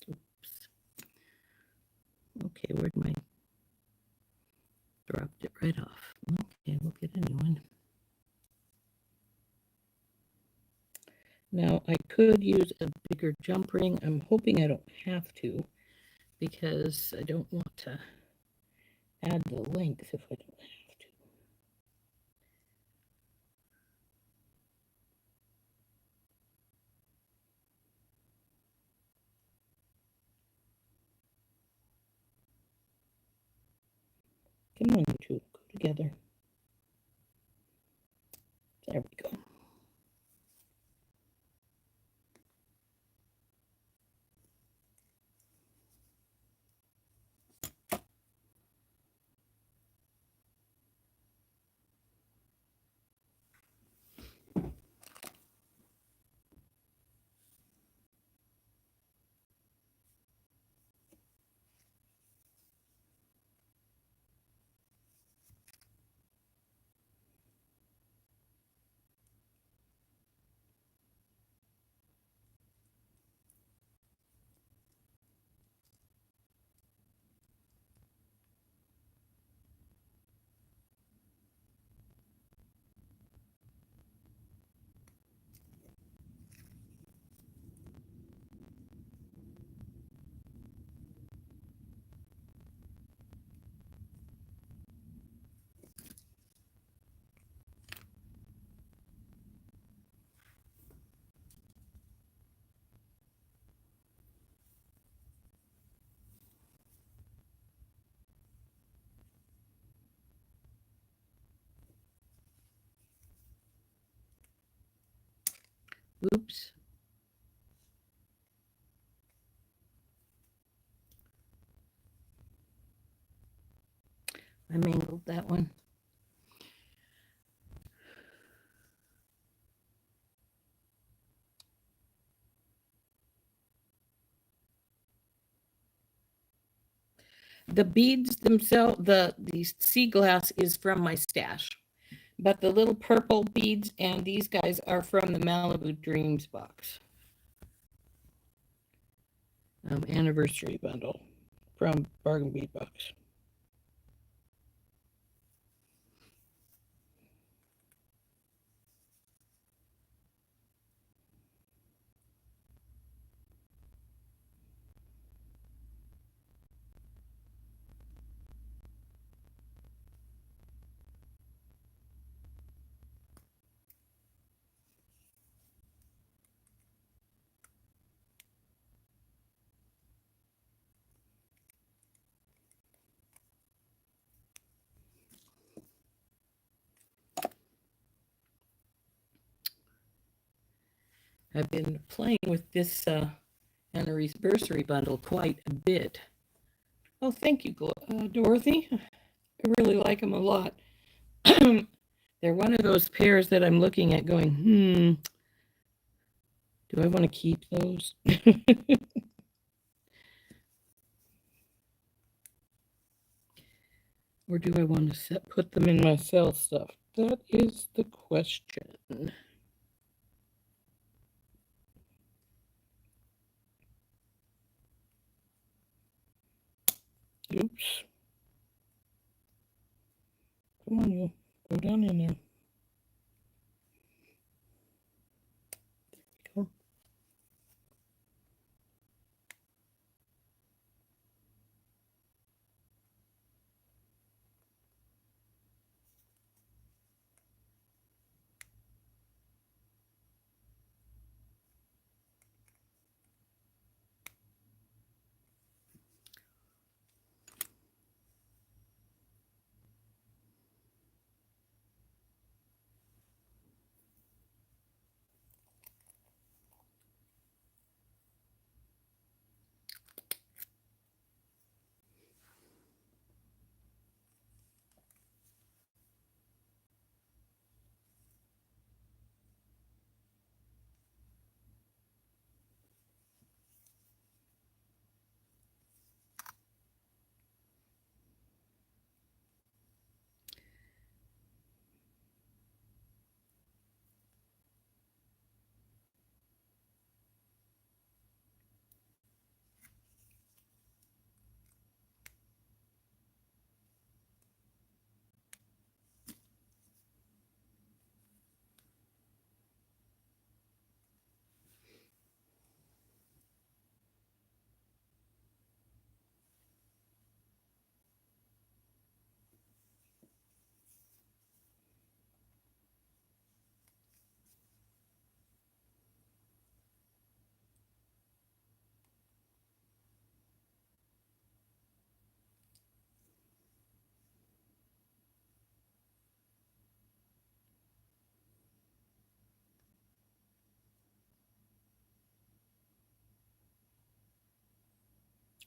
Oops. Okay, where'd my... Dropped it right off. Okay, we'll get a new one. Now, I could use a bigger jump ring. I'm hoping I don't have to, because I don't want to add the length if I don't have to. Come on, you two, go together. There we go. Oops. I mangled that one. The beads themselves, the sea glass is from my stash, but the little purple beads and these guys are from the Malibu Dreams box. Anniversary bundle from Bargain Bead Box. I've been playing with this anniversary bundle quite a bit. Oh, thank you, Dorothy. I really like them a lot. They're one of those pairs that I'm looking at going, do I want to keep those? Or do I want to put them in my sell stuff? That is the question. Oops. Come on, you. Go down in there. There we go.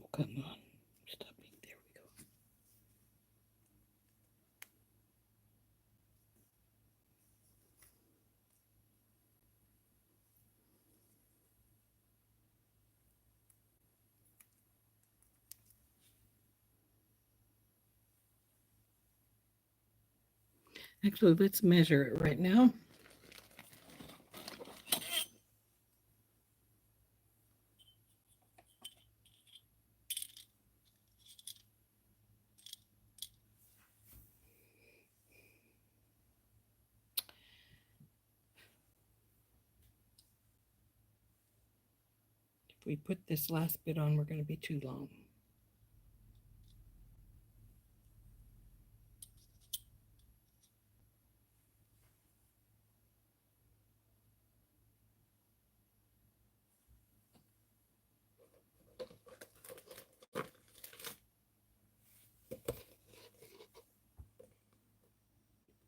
Oh, come on. Stop being. There we go. Actually, let's measure it right now. If we put this last bit on, we're going to be too long.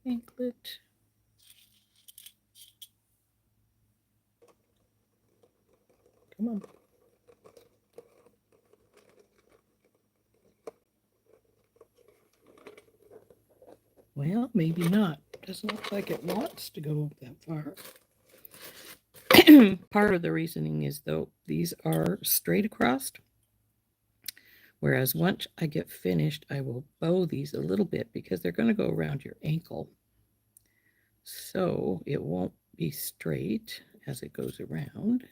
Anklet. Come on. Well, maybe not. Doesn't look like it wants to go that far. Part of the reasoning is, though, these are straight across. Whereas once I get finished, I will bow these a little bit because they're going to go around your ankle. So it won't be straight as it goes around.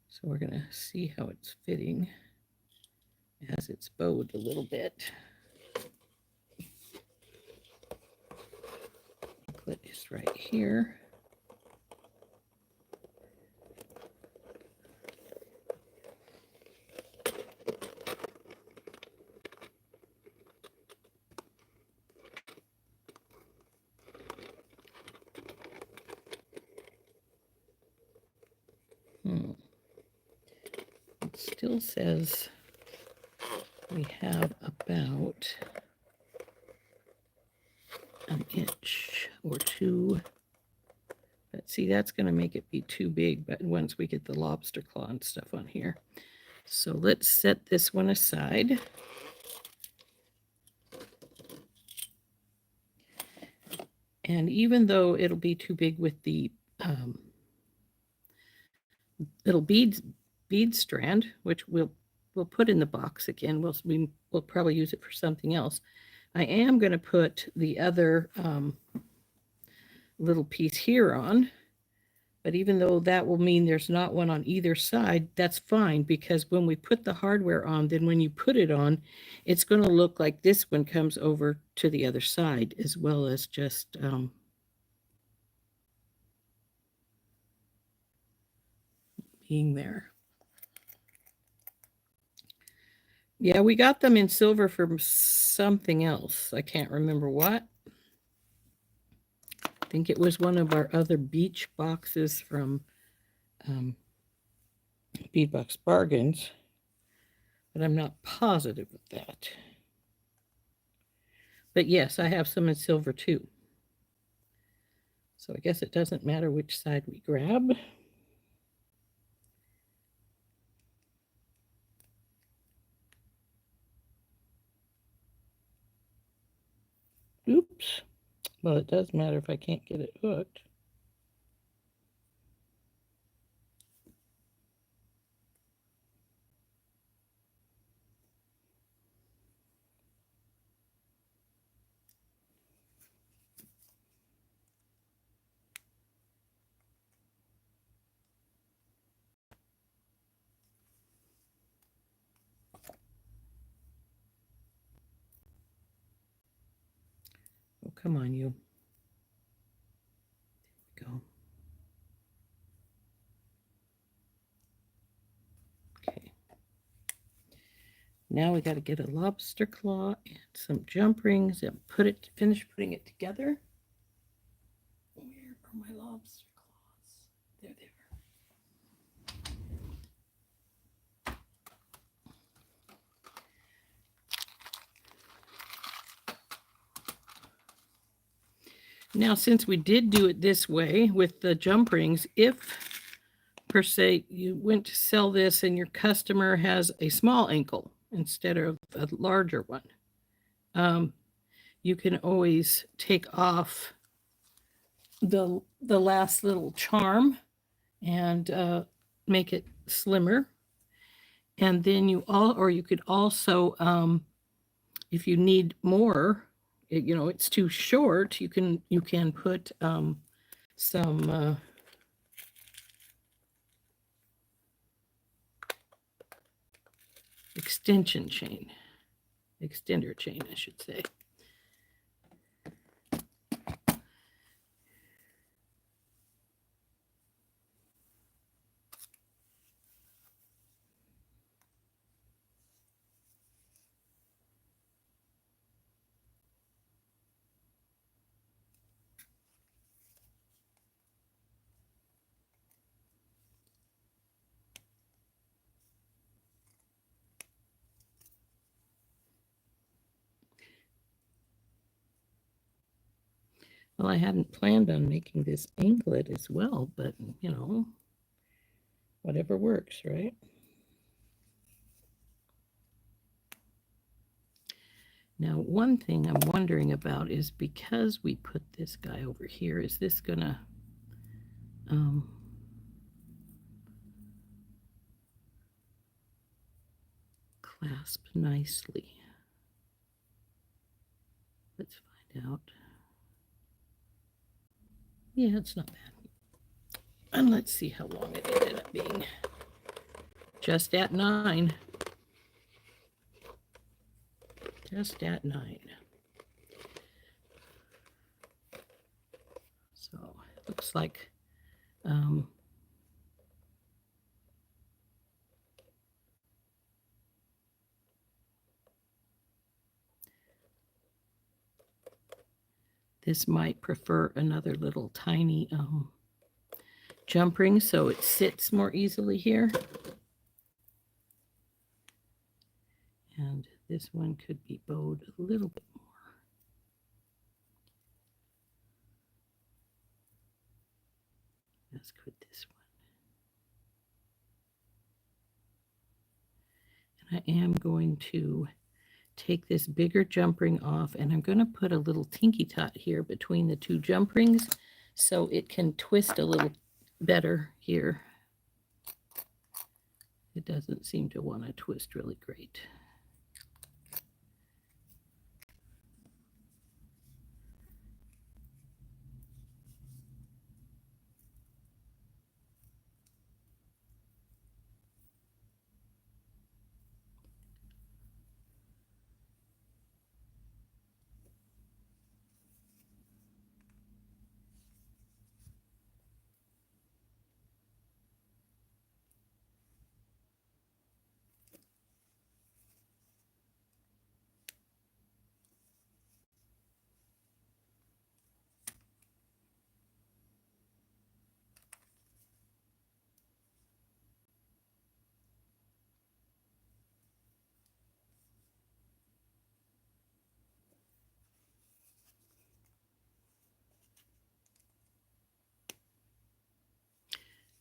So we're going to see how it's fitting as it's bowed a little bit. Anklet is right here. It still says we have about 1 inch or 2. But see, that's going to make it be too big, but once we get the lobster claw and stuff on here. So let's set this one aside. And even though it'll be too big with the little bead strand, which we'll put in the box again, we'll probably use it for something else. I am going to put the other little piece here on, but even though that will mean there's not one on either side, that's fine, because when we put the hardware on, then when you put it on, it's going to look like this one comes over to the other side, as well as just being there. Yeah, we got them in silver from something else. I can't remember what. I think it was one of our other beach boxes from Beadbox Bargains, but I'm not positive of that. But yes, I have some in silver too. So I guess it doesn't matter which side we grab. Oops. Well, it does matter if I can't get it hooked. Oh, come on, you. There we go. Okay. Now we got to get a lobster claw and some jump rings and finish putting it together. Where are my lobster claws? There they are. Now, since we did do it this way with the jump rings, if per se you went to sell this and your customer has a small ankle instead of a larger one, you can always take off the last little charm and make it slimmer. And then you could also, if you need more, it's too short, you can put some extender chain, I should say. Well, I hadn't planned on making this anklet as well, but, whatever works, right? Now, one thing I'm wondering about is, because we put this guy over here, is this going to clasp nicely? Let's find out. Yeah, it's not bad. And let's see how long it ended up being. Just at 9. Just at 9. So it looks like this might prefer another little tiny jump ring, so it sits more easily here. And this one could be bowed a little bit more. Let's put this one. And I am going to take this bigger jump ring off, and I'm going to put a little tinky tot here between the two jump rings so it can twist a little better here. It doesn't seem to want to twist really great.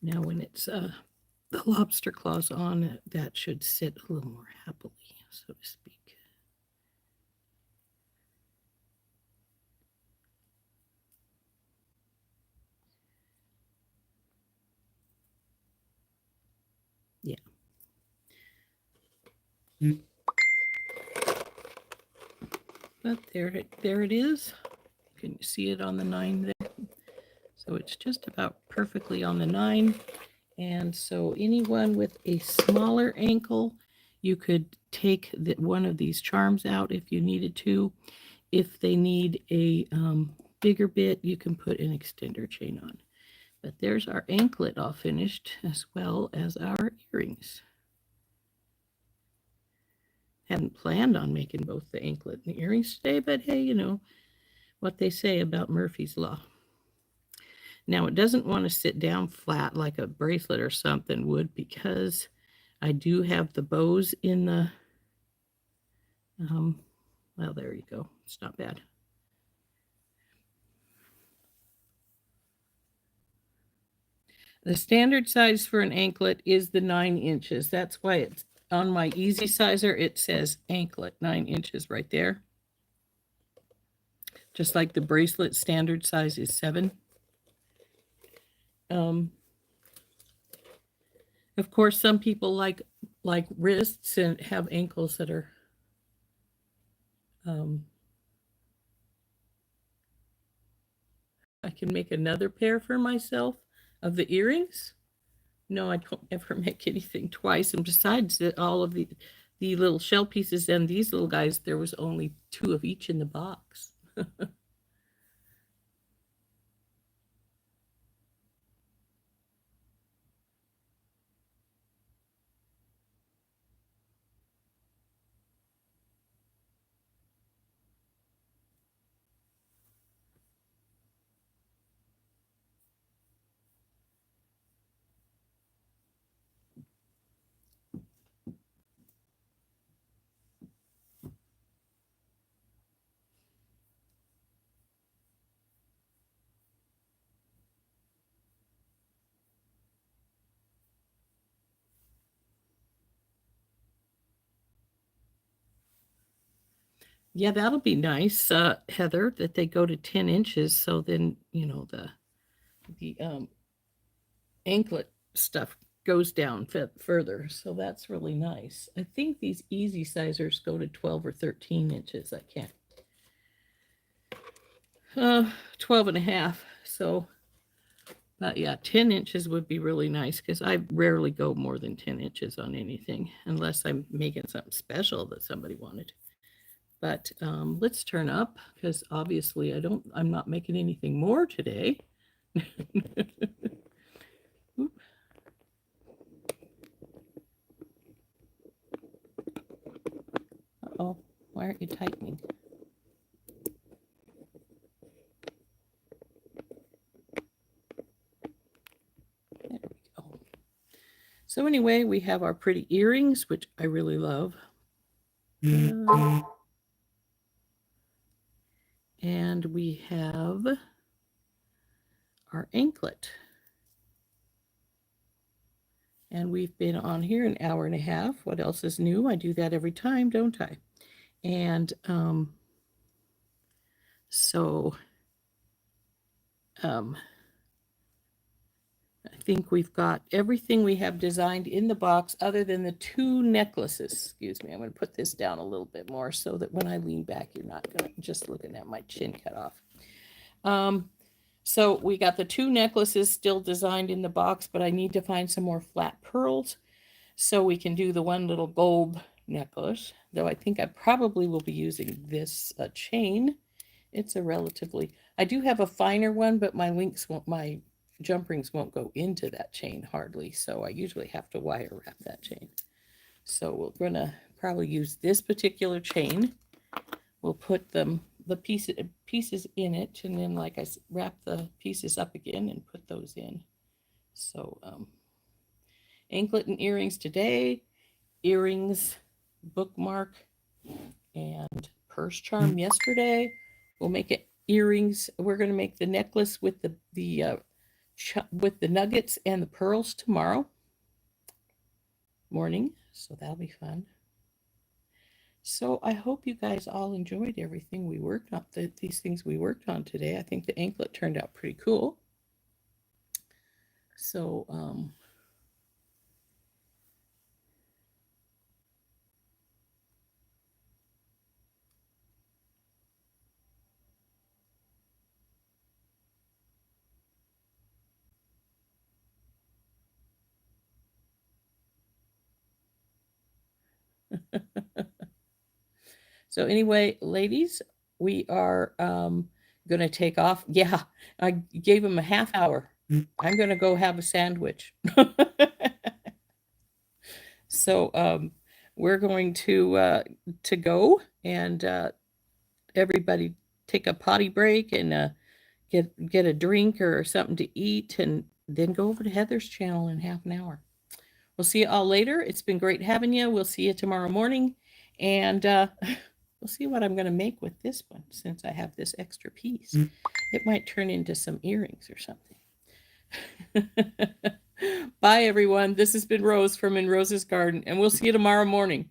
Now when it's the lobster claws on, that should sit a little more happily, so to speak. Yeah. But there it is. Can you see it on the 9 there? So it's just about perfectly on the 9. And so anyone with a smaller ankle, you could take one of these charms out if you needed to. If they need a bigger bit, you can put an extender chain on. But there's our anklet all finished, as well as our earrings. Hadn't planned on making both the anklet and the earrings today, but hey, you know what they say about Murphy's Law. Now, it doesn't want to sit down flat like a bracelet or something would, because I do have the bows in the, well, there you go. It's not bad. The standard size for an anklet is the 9 inches. That's why it's on my easy sizer, it says anklet 9 inches right there. Just like the bracelet standard size is 7. Of course, some people like wrists and have ankles that are I can make another pair for myself of the earrings. No, I don't ever make anything twice. And besides that, all of the little shell pieces and these little guys, there was only 2 of each in the box. Yeah, that'll be nice, Heather, that they go to 10 inches. So then, you know, the anklet stuff goes down further. So that's really nice. I think these easy sizers go to 12 or 13 inches. I can't. 12 and a half. So, but yeah, 10 inches would be really nice, because I rarely go more than 10 inches on anything unless I'm making something special that somebody wanted. But let's turn up, because obviously I'm not making anything more today. Uh-oh, why aren't you tightening? There we go. So anyway, we have our pretty earrings, which I really love. And we have our anklet. And we've been on here an hour and a half. What else is new? I do that every time, don't I? And so I think we've got everything we have designed in the box other than the 2 necklaces. Excuse me, I'm going to put this down a little bit more so that when I lean back, you're not going to just looking at my chin cut off. So we got the 2 necklaces still designed in the box, but I need to find some more flat pearls so we can do the one little gold necklace, though I think I probably will be using this chain. It's a relatively, I do have a finer one, but my jump rings won't go into that chain hardly, so I usually have to wire wrap that chain. So we're gonna probably use this particular chain. We'll put the pieces in it, and then like I wrap the pieces up again and put those in. So anklet and earrings today, earrings, bookmark, and purse charm yesterday. We'll make it earrings. We're going to make the necklace with with the nuggets and the pearls tomorrow morning. So that'll be fun. So I hope you guys all enjoyed everything we worked on, these things we worked on today. I think the anklet turned out pretty cool. So so anyway, ladies, we are going to take off. Yeah, I gave him a half hour. I'm going to go have a sandwich. So we're going to go and everybody take a potty break and get a drink or something to eat, and then go over to Heather's channel in half an hour. We'll see you all later. It's been great having you. We'll see you tomorrow morning, and we'll see what I'm going to make with this one since I have this extra piece. It might turn into some earrings or something. Bye, everyone. This has been Rose from In Rose's Garden, and we'll see you tomorrow morning.